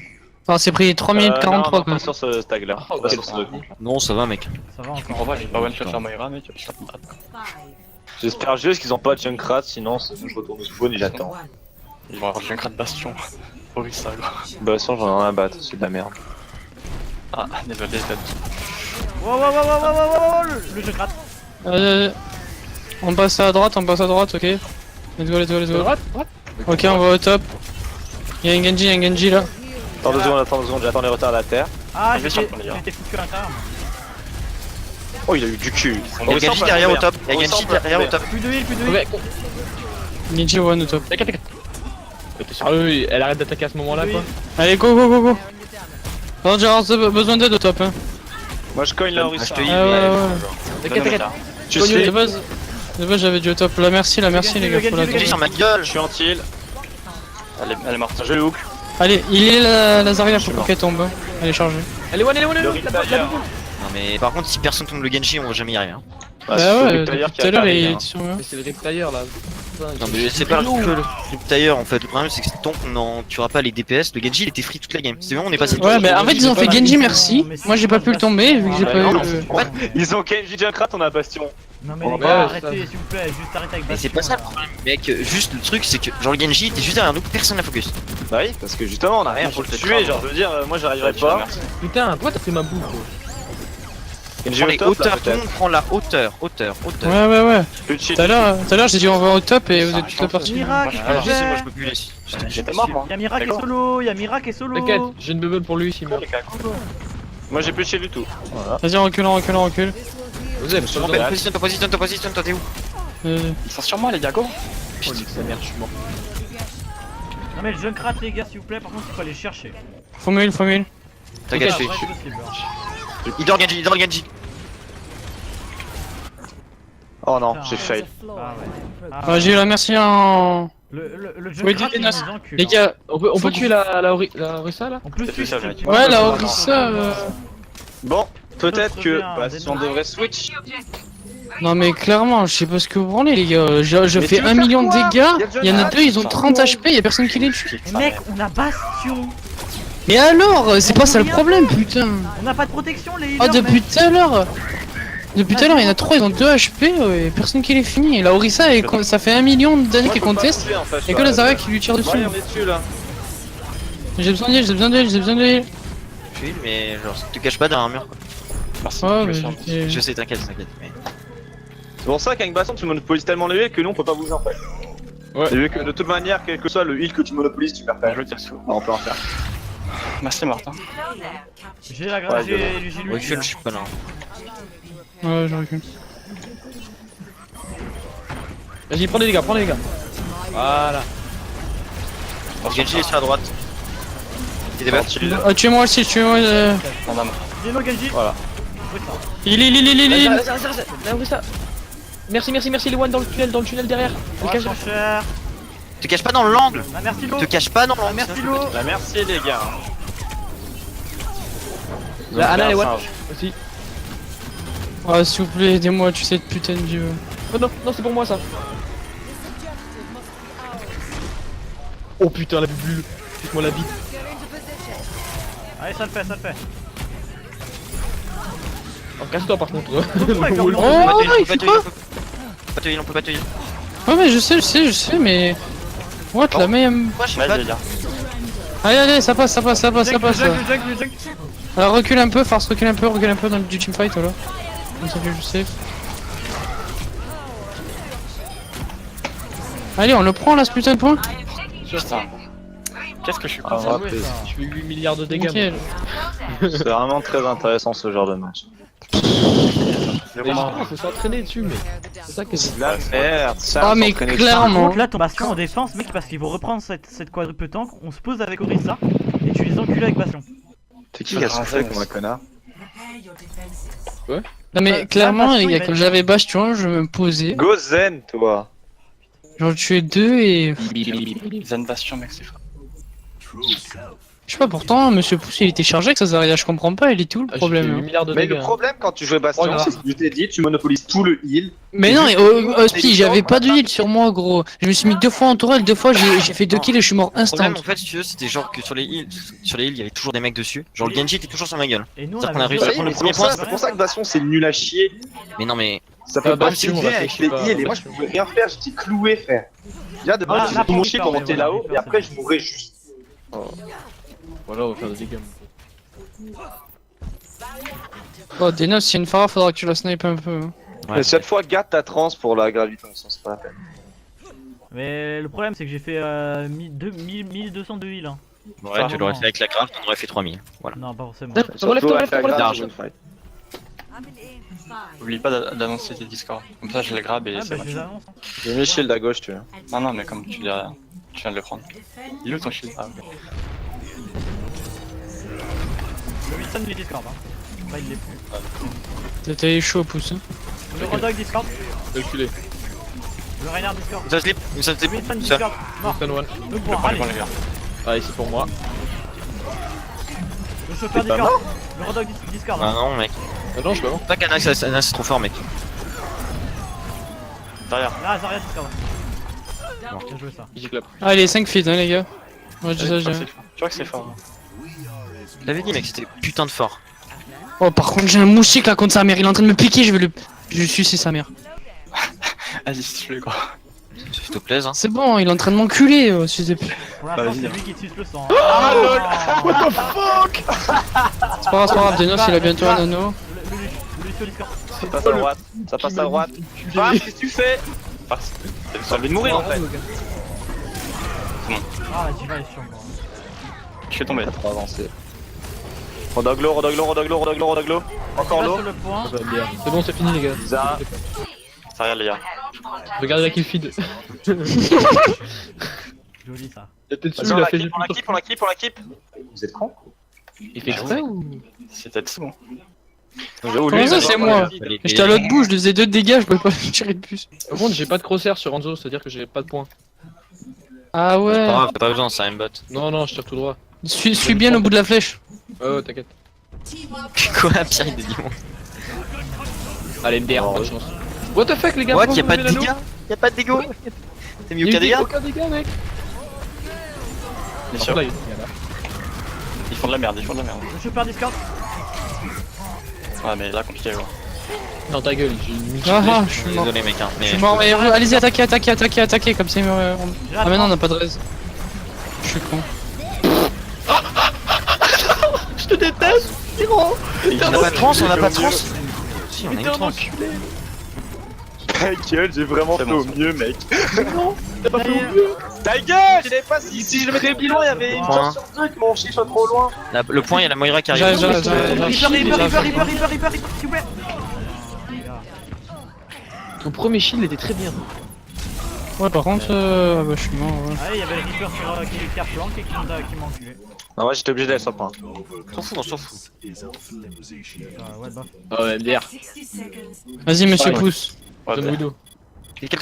Enfin, c'est pris 3 minutes 43 non, quoi. pas sur ce tag là. Oh, Pas quel sur ce coup. Non, ça va, mec. Ça va En encore. vrai, j'ai pas one shot la Moira, mec. Je tape pas. J'espère juste qu'ils ont pas de Junkrat, sinon je retourne au spawn et j'attends. Ils vont avoir Junkrat Bastion. Horrible ça, gros. Bah, sinon j'en ai rien à battre, c'est de la merde. Ah, désolé, Ted. Wow, le jeu gratte. On passe à droite, ok. Let's go. Ok, on va au top. Y'a un Genji là. Attends 2 secondes, j'attends les retards à la terre. Ah, On est j'étais sur le meilleur. foutu à l'intérieur. Oh, il a eu du cul. Il y a Genji derrière au top. Il y a Genji derrière au top. Plus de heal, plus de heal. Genji one au top. Ah oui, elle arrête d'attaquer à ce moment-là quoi. Allez, go go go go. Non, j'ai besoin d'aide au top. Hein. Moi, je cogne la Orisa. Ah ouais, ouais. T'inquiète. Tu sais, De base, j'avais du au top. La merci les gars. Faut la Genji sur ma gueule. je suis anti-heal. Elle est morte. Je hook. Allez, il est la Zarya pour qu'elle tombe. Elle est chargée. Elle est one, Le la Riptire. Non mais par contre si personne tombe le Genji on va jamais y arriver. Hein. Bah, Bah c'est le ouais, Riptire tout qui à a l'heure perdu, il hein. était sur moi. Mais c'est le Riptire là. Non mais c'est pas que le Riptire en fait. Le problème c'est que tant qu'on n'en tuera pas les DPS, le Genji il était free toute la game. C'est vraiment on est passé. Ouais, mais en fait ils ont fait Genji merci. Moi j'ai pas pu le tomber vu que j'ai Ah, pas non, eu non, le. en fait, ils ont Genji Junkrat, on a Bastion. Non mais Oh, les gars, ouais, ça. arrêtez s'il vous plaît, juste arrêtez avec Mais c'est Bastion, pas ça le problème mec, juste le truc c'est que genre le Genji était juste derrière nous, personne n'a focus. Bah oui, parce que justement, on a rien pour le tuer. Genre, je veux dire, moi j'arriverai pas. Putain, pourquoi t'as fait ma bouffe quoi? Genji Prends au les top, là, hauteurs, tout le peut-être. monde prend la hauteur. Ouais. Plus de shit. Tout à l'heure j'ai dit on va au top et vous êtes toute la partie. Miracle, Alors je sais moi je je peux plus laisser. J'étais mort, moi. Y'a Miracle et solo, y'a Miracle et solo. T'inquiète, j'ai une bubble pour lui s'il meurt. Moi j'ai plus de shit du tout. Voilà. Vas-y, recule. Vous avez Positionne-toi, t'es où? Ils sont sur moi, les gars, go. Putain, sa merde, je suis mort. Non mais le Junkrat les gars s'il vous plaît, par contre il faut aller le chercher. Faut mille. T'inquiète, Ça je va fais. être possible, hein. Il dort Genji. Oh non, Putain. j'ai fail. Ah ouais. Ah, J'ai eu la merci en. Le Oui, Junkrat il nous dis-les, encule. Les gars, On peut tuer la Orisa là? En plus fait ça, mec. ouais, la Orisa. Bon, peut-être que Bien, Bastion démarre. devrait switch. Non mais clairement, je sais pas ce que vous branlez les gars. Je Mais fais tu veux 1 faire million de quoi? dégâts, Y'a il y en a Jonathan. deux, ils ont 30 HP, y a personne qui les tue. Mec, on a Bastion. Mais alors, c'est pas ça le problème, putain. On n'a pas de protection les Oh, healers, depuis mec. tout à l'heure. Depuis tout à l'heure, il y en a 3, ils ont 2 HP, ouais, personne qui les finit. Et la Orisa, ça fait 1 million d'années qu'elle conteste. Y'a que la Zarya qui lui tire dessus. Ouais, on est dessus là. J'ai besoin d'elle. Je suis mais genre te cache pas derrière un mur quoi. Merci. Ouais, je me mais suis rendu. j'étais- Je sais, t'inquiète. Mais... C'est pour ça qu'avec Bastion, tu monopolises tellement le heal que nous on peut pas bouger en fait. Ouais. Et vu que de toute manière, quel que soit le heal que tu monopolises, tu perds pas. Bien joué, Tetsu. On peut en faire. Merci, Martin. J'ai la Ouais, grâce, j'ai lui. Recule, je suis pas là. Ouais, je recule. Vas-y, prends les dégâts. Voilà. Genji est sur la droite. Il débat. Ah, tuez-moi aussi, tuez-moi. Madame. Dis-nous Genji. Voilà. Il. La Orisa. Merci, les one dans le tunnel derrière. Oh, trop cher. Te cache pas dans l'angle. Ah merci l'eau. Te cache pas dans l'angle. Merci l'eau. Bah merci les gars. La Ana est one Singe. aussi. Ah, s'il vous plaît, aidez-moi, tu sais, de putain de dieu. Oh non, c'est pour moi ça. Oh putain, la bulle. Fais-moi la bite. Allez, ça le fait. Oh, casse-toi par contre. Pourquoi il Oh, On peut il fait pas quoi? on peut pas te heal. Ouais, mais je sais, mais. What, la même. Pourquoi je sais Vas-y, pas. les gars. Allez, ça passe. Le junk. Alors recule un peu, Farce, recule un peu dans du teamfight, voilà. Comme ça que je sais. Allez, on le prend là, ce putain de point. Putain. Qu'est-ce que je suis Ah, content. ouais, Je fais 8 milliards de dégâts. Nickel. c'est vraiment très intéressant ce genre de match. Mais justement, faut s'entraîner dessus, mais. C'est ça que c'est. La merde, ça. Ah, mais Par clairement. contre là ton Bastion en défense mec parce qu'il faut reprendre cette quadruple tank, on se pose avec Orisa et tu les encules avec Bastion. C'est qui qui a soufflé comme un connard? Prepare your defenses. Non, mais Ça, clairement, Bastion, les gars, il va quand être- j'avais Bastion, je me posais. Go Zen toi. J'en tuais 2 et. Zen Bastion, mec, c'est fort. Je sais pas, pourtant, Monsieur Pouce il était chargé avec sa Zarya, je comprends pas, il est tout le problème. 8 hein. milliards de Mais dégâts. le problème quand tu jouais Bastion, Oh, c'est que je t'ai dit, tu monopolises tout le heal. Mais non, mais Hospi, j'avais pas de heal sur moi, gros. Je me suis mis 2 fois en tourelle, 2 fois j'ai fait 2 kills et je suis mort Le instant. problème en fait si tu veux c'était genre que sur les heals il y avait toujours des mecs dessus. Genre le Genji était toujours sur ma gueule. Et nous on C'est-à-dire qu'on a avait réussi à Oui, prendre mais le c'est pour premier ça, point. c'est pour ça que Bastion c'est nul à chier. Mais non mais Ça peut pas Bastion, s'aider avec réfléchis les pas, heals et moi je pouvais rien faire, j'étais cloué frère. Déjà de Ah, base là, j'ai tout mon pour chier Reaper, pour mais monter voilà, là-haut Reaper, et après c'est je mourrais juste. Voilà, on va faire des dégâts. Oh, Denos, si y a une Pharah, faudra que tu la snipes un peu. hein. Ouais. Mais cette fois garde ta trans pour la gravité, c'est pas la peine. Mais le problème c'est que j'ai fait 1200 de heal hein. ouais tu l'aurais fait avec la craft, on aurait fait 3000. Voilà. Non pas forcément. Relève-toi, Surtout avec la relève-toi, grave, relève-toi. je vais le fight. Oublie pas d'annoncer tes Discord. Comme ça, je les grab et Ah c'est bah je les bon. annonce. J'ai mis shield à gauche, tu veux. Non, non, mais comme tu viens de le prendre. Il est où ton shield? Ah, ok. Le Wilson du Discord. Hein. Bah il l'est plus. T'as chaud, pouce. Hein. Le Rodog Discord. Calculé. Le Rainer Discord. Ça slip, ça Le slip. Wilson Ça. Discord. Mort. Fan one. Le point. Allez, Allez. les gars. Ah, ici pour moi. Le chauffeur Discord. Le Rodog Discord. Ah Hein. non, mec. Ah non, je peux pas. Pas qu'Anax, c'est trop fort, mec. Derrière. Là, Zarya Discord. Bien joué ça. Easy clap. Allez, 5 feeds, hein, les gars. Moi, je dis ça, Tu j'ai. vois que c'est fort. Je l'avais dit, mec, c'était putain de fort. Oh, par contre, j'ai un moustique là contre sa mère. Il est en train de me piquer, je vais le. Je vais sucer sa mère. Vas-y, si tu veux, quoi. S'il te plaise, hein. C'est bon, il est en train de m'enculer. Sucez. Pour l'instant, vas-y, c'est hein. lui qui suce le sang. Ah, lol. What the Fuck. C'est pas grave, Denos, il a bientôt un anneau. Le Lucio Discord. Ça passe à droite. Ça passe à droite. Ah, qu'est-ce que tu fais? Ah, T'as envie de mourir en fait. Ah, la diva est chiant. je fais tomber. Faut avancer. Rodoglo, Rodoglo, Rodoglo, Rodoglo, Rodoglo. Encore Là l'eau. sur le point. C'est bon, c'est fini, les gars. Zara. Derrière, les gars. Regardez la kill feed. Joli ça. Il a peut-être Vas-y, su, on il a la fait keep, du on la keep, on la keep, on la keep. Vous êtes con? Il fait exprès ou? C'est peut-être c'est bon. Comment ça, c'est moi? J'étais à l'autre bout, je faisais 2 dégâts, je pouvais pas tirer de plus. Par contre, j'ai pas de crosshair sur Ranzo, c'est-à-dire que j'ai pas de points. Ah Pas ouais. grave, t'as pas besoin, c'est un bot. Non, non, je tire tout droit. Suis bien au bout de la flèche. Ouais, t'inquiète. Quoi, Pierre, il dit bon. Allez, MDR, bonne chance. What the fuck, les gars? What, pourquoi y'a vous pas de levez l'anneau? dégâts? Y'a pas de dégâts? T'as mis Il y aucun a eu dégât? aucun dégât, mec. Bien Par sûr. contre, là, il y a des dégâts, là. Ils font de la merde, ils font de la merde. Le chauffeur Discord. Ouais, mais là, compliqué, gros. Dans ta gueule, j'ai une multi. Ah ah, je suis mort. Désolé, mec, hein, Je mais. suis mort, mais allez-y, attaquez, attaquez, attaquez, attaquez, comme ça il meurt. Ah, mais non, on a pas de raise. Je suis con. Je te déteste, Tiro. On a pas de trans, on a pas de trans. Si, on a Mais une t'es un trans. enculé. Ta gueule, j'ai vraiment fait C'est bon, au mieux, mec. Non, t'as pas fait au mieux. Ta gueule, je l'avais pas. Si je le mettais plus loin, il y avait une Point. chance sur 2 que mon chien soit trop loin. Le point, y'a la Moira qui arrive. J'arrive, Reaper, s'il vous plaît. Ton premier shield était très bien. Ouais, par contre, bah, je suis mort, ouais. Allez, il y avait le Reaper qui replanque et qui m'a enculé. Non, ouais, j'étais obligé d'aller sur le point. On s'en fout, on s'en fout. Ouais, bah. Ah ouais, MDR. 60 seconds. Vas-y, monsieur Ouais. Pouce. Ouais, Donne bah, Widow.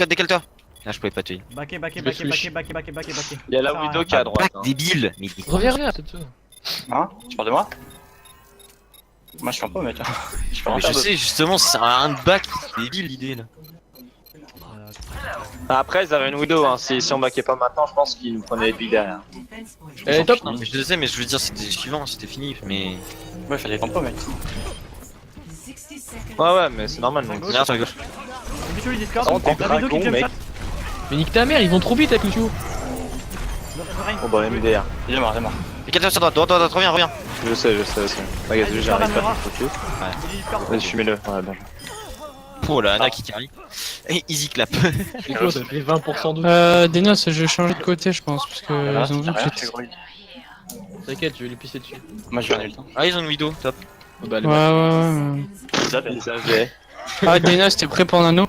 Décale-toi. Là, je pouvais pas te tuer. Backé. Je vais switch. Il y a la Widow qui est à droite. Back débile. Mais Reviens, c'est tout. Hein? Tu parles de moi? Moi, je suis un peu, mec. Je peux rien je faire de- sais, justement, c'est un back. C'est débile l'idée là. Après, ils avaient une Widow. Hein. Si on backait pas maintenant, je pense qu'ils nous prenaient les billes derrière. Defense point. Eh, top. Non, mais je le sais, mais je veux dire, c'était suivant, c'était fini. Mais. Ouais, fallait tempo, mec. 60 seconds. Ouais, mais c'est normal. Donc. Derrière, sur la gauche. Le Lucio Discord. Par contre, t'es La vidéo qui dragon, jump mec. shot. Mais nique ta mère, ils vont trop vite avec Lucio. Le Rain. Oh bah, MDR. Il est mort, il est mort. Décale-toi sur droite, reviens. Je sais. Regarde, Allez, j'arrive Discord, pas à Amora. te foutre. Le Discord. Vas-y, fumez-le. Ouais, bien. Oh là, Anna qui carry. Et easy clap. C'est quoi, ça fait 20% de. Denos, je vais changer de côté, je pense, parce que Là, ils ont vu rien que fait, j'étais. gros. T'inquiète, je vais lui pisser dessus. Moi, je vais un ult. Ah, ils ont une vidéo, top. Oh, bah, allez, Ouais, bah. ouais. Ils avaient. Ils avaient. Ah, Denos, t'es prêt pour l'anneau?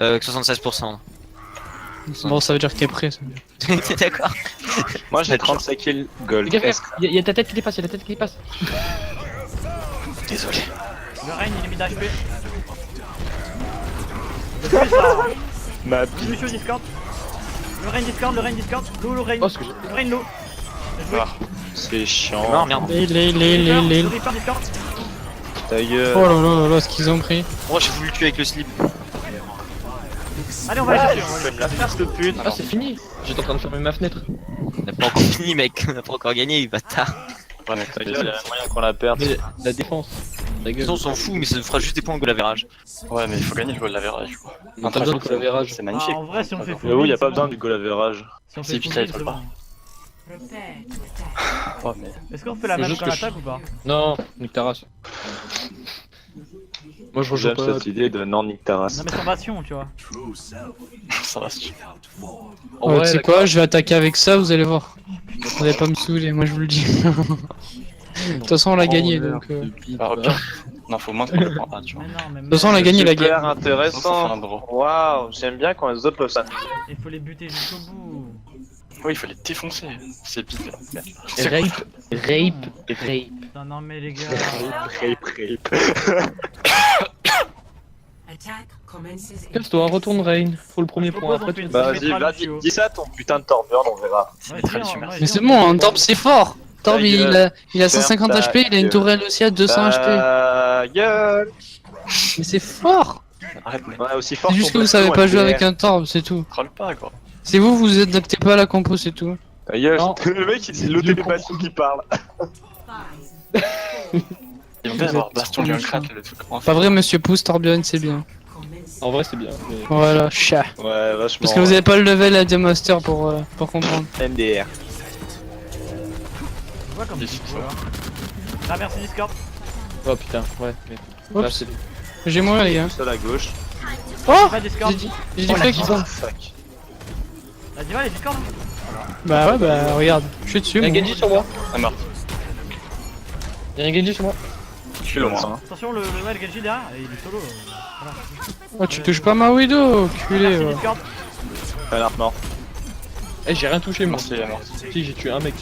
76%. Bon, ça veut dire que t'es prêt, ça. T'es d'accord? Moi, j'ai 35 kills gold. Les gars, frère, y a ta tête qui dépasse, y'a la tête qui dépasse. Désolé. Le Rain, il est mis d'HP. Le Pulsar. Ma Le Lucio Discord. Le Rain Discord. Le Rain. Oh, ce que j'ai. Le Rain low. C'est chiant. Non, merde. Les. Le Reaper Discord. Ta gueule. Oh là là là, ce qu'ils ont pris. Oh, j'ai voulu le tuer avec le slip. Allez, on va aller chercher. Je vais me la faire, cette pute. Ah, c'est fini. J'étais en train de fermer ma fenêtre. On n'a pas encore fini, mec. On n'a pas encore gagné, bâtard. Ouais, mec, Ta gueule, il y a moyen qu'on la perde. Mais la défense. Ta gueule. On s'en fout, mais ça nous fera juste des points au goal average. Ouais, mais il faut gagner le goal de la verrage, quoi. On a besoin de collaborage. C'est Ah, magnifique. en vrai, si on fait full J'avoue, win, y a pas c'est besoin bon. du goal average. Si on Si, fait puis full ça, win, il faut c'est pas. bon. Prepare to attack. Oh, mais. Est-ce qu'on fait la C'est même juste qu'on que attaque ou pas? Non, nique ta race. Moi je rejoue J'aime pas. cette idée de non nique ta race. Non, mais salvation, tu vois. Ça va, si. En Ouais, vrai, tu sais quoi, je vais attaquer avec ça, vous allez voir. Vous allez pas me saouler, moi je vous le dis. De toute façon, on l'a gagné donc. Ah, ok. Non, faut moins qu'on le prend. Ah, tu vois. Mais non, mais De toute façon, on l'a gagné la game. Super Ça fait intéressant. un draw. Waouh, j'aime bien quand les autres peuvent ça. il faut les buter jusqu'au bout. Oui, il faut les défoncer. C'est bide. Merde. Rape. Putain, non mais les gars. Attack commences in Casse-toi, retourne Rain. Faut le premier point. Propose, Après, on tu... fait une Bah petite vas-y, tradition. dis ça à ton putain de Torbjorn, on verra. Ouais, tradition, viens, merci. Mais c'est viens, bon, on un fait- Torb c'est fort. Torb Ta gueule. il a Ferme 150 ta HP, il a une gueule. tourelle aussi à 200 HP. Gueule. Mais c'est fort. Arrête, mec. Ouais, aussi fort C'est juste que ton vous savez baston, pas jouer MDR. avec un Torb, c'est tout. Troll pas, quoi. C'est vous, vous adaptez pas à la compo, c'est tout. Ta gueule, Non. le mec, c'est l'autotélépathie qui parle. Ils vont bien avoir Bastion Junkrat, le truc. Pas vrai, monsieur Pouce, Torbjorn, c'est bien. En vrai, c'est bien. Mais... Voilà, chat. Ouais, vachement. Parce que vous avez pas le level à Master pour comprendre. MDR. Je vois comme tu vois. Ah merci Discord. Oh putain, ouais. Mais... Là, Oups, c'est... j'ai mourir les gars. Seul à gauche. Oh, Pas Discord. j'ai dit fake. Fuck. La diva les Discord. Bah ouais, bah regarde, je suis dessus. Y'a un moi. Genji sur moi. Ah, mort. Y'a un Genji sur moi. Je suis le moins. Attention le Genji derrière, il est solo. Voilà. Oh, tu touches pas ma Widow, culé. Merci Ouais. Discord. Alerte mort. Eh, j'ai rien touché, moi. Merci, la mort. Si, j'ai tué un mec.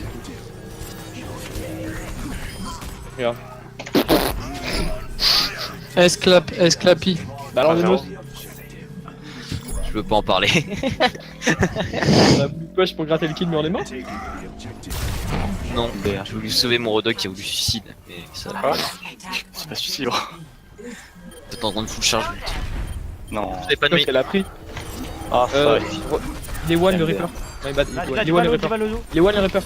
Regarde. Esclapi. Bah alors, Ah, Denos, Je veux pas en parler. on a voulu push pour gratter le kill, mais on est mort. Non, j'ai voulu sauver mon Rodog qui a voulu suicide. Mais ça, Ah, c'est pas suicide, gros. t'es en train de full charge. Non. Vous avez pas de Push mid. qu'elle a pris. Ah, Euh, fuck. il est one le Reaper. My bad, Là, il est one le Reaper. le dos. Il est one le Reaper.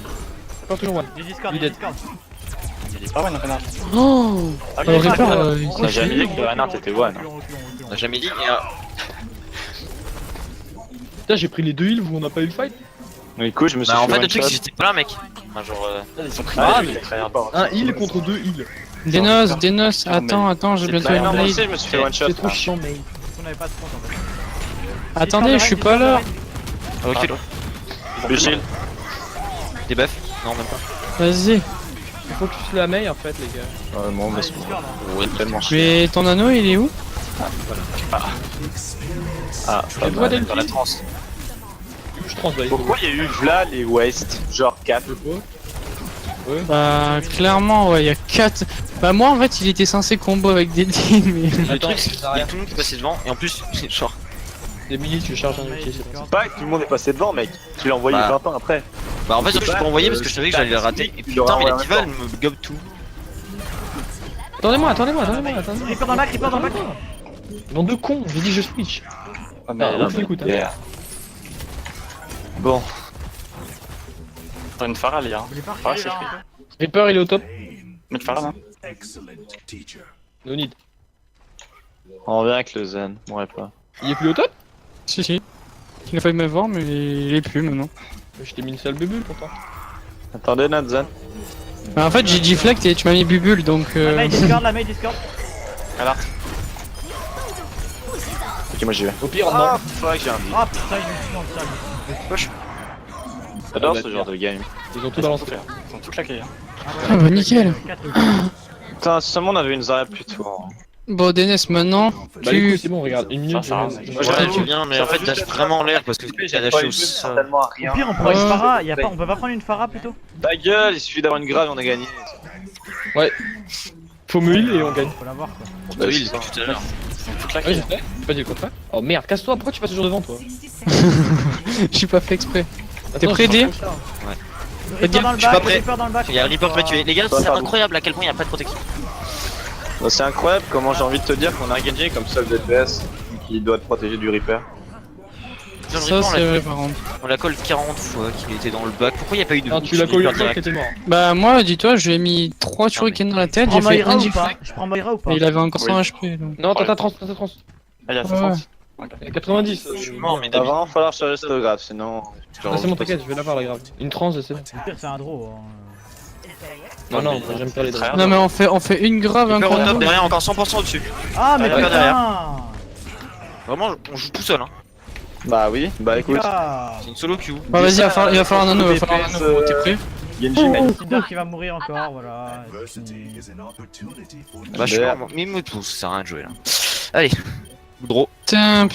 Reaper toujours one. J'ai Discord, Il j'ai est- Discord. Il est pas one, Renard. Oh, Ah, le il est Reaper, pas one. il On a s'est jamais fait. dit que Reinhardt était one. On a jamais dit. Et, Putain, j'ai pris les deux heals, vous on a pas eu le fight. Du coup, je me suis bah, en fait, one le truc, shot. c'est que j'étais pas là, mec. Enfin, genre. Ils sont pris Ah, deux, mais ils très sont bien. Un heal contre deux heals. Denos, attends, j'ai bientôt Bah, une non, moi blade. aussi, je me suis fait one shot. C'est trop Ah. chiant, mec. On avait pas de front en fait. Attendez, je suis pas là. Ok, Le shield. des buffs. Non, même pas. Vas-y. Il faut que tu la main en fait, les gars. Ouais, bon, Ah, mais j'ai c'est Discord, hein. Ouais, tellement chiant. Mais ton anneau, il est où? Ah, pas Le doigt mal. dans la transe. Je transvaille. Pourquoi il y a eu Vla les West, genre 4? Bah, clairement, ouais, il y a 4. Bah, moi en fait, il était censé combo avec des dés, mais. Le truc, c'est qu'il y a tout le monde qui est passé devant. Et en plus, genre. Des milliers, tu charges un Ouais, ulti, c'est bon. Discord. Pas que tout le monde est passé devant, mec. Tu l'as envoyé Bah. 20 ans après. Bah, en fait, je peux pas envoyer parce que je savais que j'allais le rater. Et puis, putain, mais la diva, elle me gobe tout. Attendez-moi. Reaper dans le back, Reaper dans le back. Dans deux cons, j'ai dit je switch. Ah, mais Ah, on fait écoute, hein. Yeah. Bon. T'as une Pharah, les gars. Il est pas Ah, reculé c'est là. free. hein. Reaper, il est au top. Mets le Pharah, non? No need. On revient avec le Zen. Ouais, pas. Il est plus au top. Si. Il a failli me voir, mais il est plus maintenant. Je t'ai mis une sale bubule pourtant. Attendez, notre Zen. Bah, en fait, j'ai deflect et tu m'as mis bubule donc. La main Discord, la main Discord. Alerte. Ok, moi j'y vais. Au pire, Ah, fuck, j'ai un beat. Ah putain, il me tue dans le sable. J'adore Ah, ce bah, genre de game. ils ont tout Ils balancé. sont tous claqués. Hein. Ah bah, nickel. Putain, si seulement on avait une Zarya plus tôt. Hein. Bon, Denes, maintenant, Bah, les couilles, tu. c'est bon, regarde, une minute. Ça, je- ça, je- Ouais, Ouais, tu viens, mais en fait, lâche vraiment l'air parce que j'ai lâché au sol. certainement à Au rien. pire, on prend une Ouais. Pharah. On peut pas prendre une Pharah plutôt? Ta gueule, il suffit d'avoir une grave et on a gagné. Faut me heal et on gagne. Faut l'avoir quoi. Bah oui, depuis tout à l'heure. Ils sont tous Ouais, claqués. je sais. J'ai pas dit le contraire. Oh merde, casse-toi, pourquoi tu passes toujours devant toi? J'ai pas fait exprès. T'es Attends, prêt, D? Reaper dans le je suis pas back, prêt. Reaper dans le back. Il y a un Reaper qui m'a tué. Les gars, Toi, c'est pardon. incroyable à quel point il n'y a pas de protection. Bah, c'est incroyable comment j'ai envie de te dire qu'on a un Genji comme seul DPS qui doit te protéger du Reaper. John Ça, Reaper, c'est vrai, par contre. on l'a colle 40 fois qu'il était dans le bac. Pourquoi il n'y a pas eu de Non, tu l'as Reaper collé une fois direct qu'il était mort. Bah, moi, dis-toi, je lui ai mis 3 shurikens dans la Je tête, prends j'ai fait Moira un ou pas? deflect. Je prends Moira ou pas? Et il avait encore 100 Oui. HP. Donc. Non, t'as ta trans. Ah, il y a Ouais. 60. 90. Je suis mort, mais Il va d'habitude. vraiment falloir charger cette grave, sinon. Ah, c'est bon, t'inquiète, je vais l'avoir la grave. Une trans, c'est bon. Le pire, c'est un draw. hein. Non, non, moi, j'aime pas les Très drags. Non, mais on fait une grave, un Reaper au top, combo. derrière encore 100% au-dessus. Ah, mais Ouais, putain! derrière. Vraiment, on joue tout seul. Hein. Bah oui, bah écoute. Ah, C'est une solo queue. Bah, vas-y, il va falloir un anneau, il va falloir un DPS, anneau. T'es prêt? Genji, mec. Cinder qui va mourir encore, voilà. Vachement, Mimoutou, ça sert à rien de jouer là. Allez, Boudreau. Putain,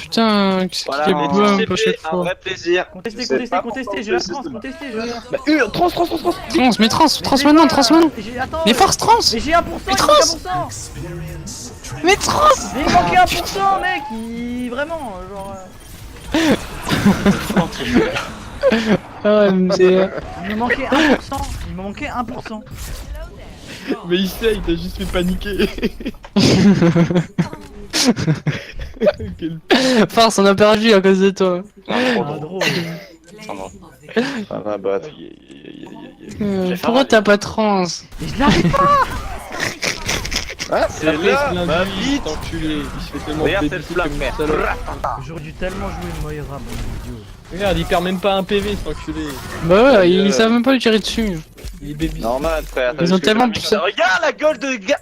qu'est-ce Voilà, qu'il en est beau un peu CP, chaque un fois. vrai plaisir. Contestez, Je sais contestez, pas contestez, pourquoi j'ai la on fait trans, ce- contestez, j'ai la trans. Trans. Trans, mais trans maintenant. Mais Mais force trans. Mais j'ai 1%, il manque 1%. Mais trans. Mais il manquait 1%, mec, vraiment, genre... Ah ouais, mais c'est... Il me manquait 1%, il me manquait 1%. Mais il sait, il t'a juste fait paniquer. Quel Farce, on a perdu à cause de toi. Un drôle. Ça va battre. Pourquoi t'as pas trans? Mais je l'avais pas. Ah, c'est là, ma vie. enculé. Il se fait tellement Regarde péter cette flamme, comme merde. ça, là. J'aurais dû tellement jouer une Moira, mon idiot. Regarde, il perd même pas un PV, cet enculé. Bah ouais, ils savent même pas lui tirer dessus. Il est baby. Normal, frère. Ils ont tellement... Regarde la gueule de gars.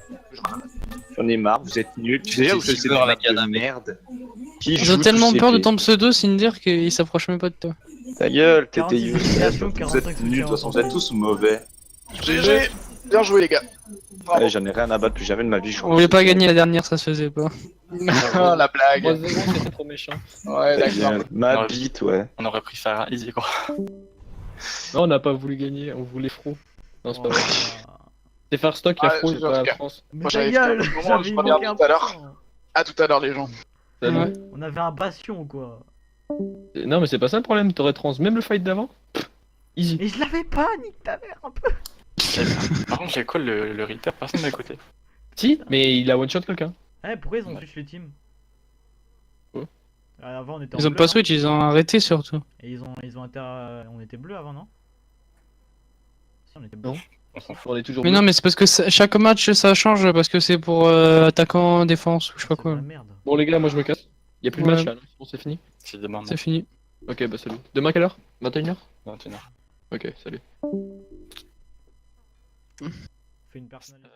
J'en ai marre, vous êtes nuls. Tu sais, vous C'est faites sûr, des mec, maps de merde. Qui Ils joue ont tellement tous peur de CP? ton pseudo, Cinder, qu'ils s'approchent même pas de toi. Ta gueule, t'étais 46 useless. éliminations, Vous 45 êtes nuls, de toute façon, vous êtes tous soutiens. mauvais. GG. Bien joué, les gars. Allez, j'en ai rien à battre, plus jamais de ma vie. je On voulait pas gagner la dernière, ça se faisait pas. Ah, la blague. 3-0, c'était trop méchant. Ouais, d'accord. Ma bite, ouais. On aurait préféré un easy, quoi. Non, on n'a pas voulu gagner, on voulait fro. Non, c'est pas vrai. C'est faire stock, il y a Ah, fro, c'est c'est sûr, pas en la tout cas. France. Mais Moi, ta j'avais gueule, fait un moment, j'avais je manqué regarde tout à l'heure. 1%. À tout à l'heure, les gens. Salut. Ouais. On avait un bastion, quoi. Non, mais c'est pas ça le problème, t'aurais trans même le fight d'avant. Easy. Mais je l'avais pas, nique ta mère, un peu. Par contre, j'ai quoi le Reaper? Personne m'a écouté. Si, mais il a one shot quelqu'un. Eh, pourquoi ils ont switch les teams? Quoi Avant, on était en Ils ont bleu, pas hein. switch, ils ont arrêté surtout. Et ils ont on était bleu avant, non? Si, on était bleu. Non. On est toujours. Mais non, mais c'est parce que chaque match ça change, parce que c'est pour attaquant, défense, ou je sais pas C'est de quoi. la merde. Bon, les gars, moi je me casse. Y'a plus de Ouais. match là, bon, c'est fini. C'est demain, C'est fini. Ok, bah salut. Demain, quelle heure 21h 21h. Ok, salut. Fais une personnalité.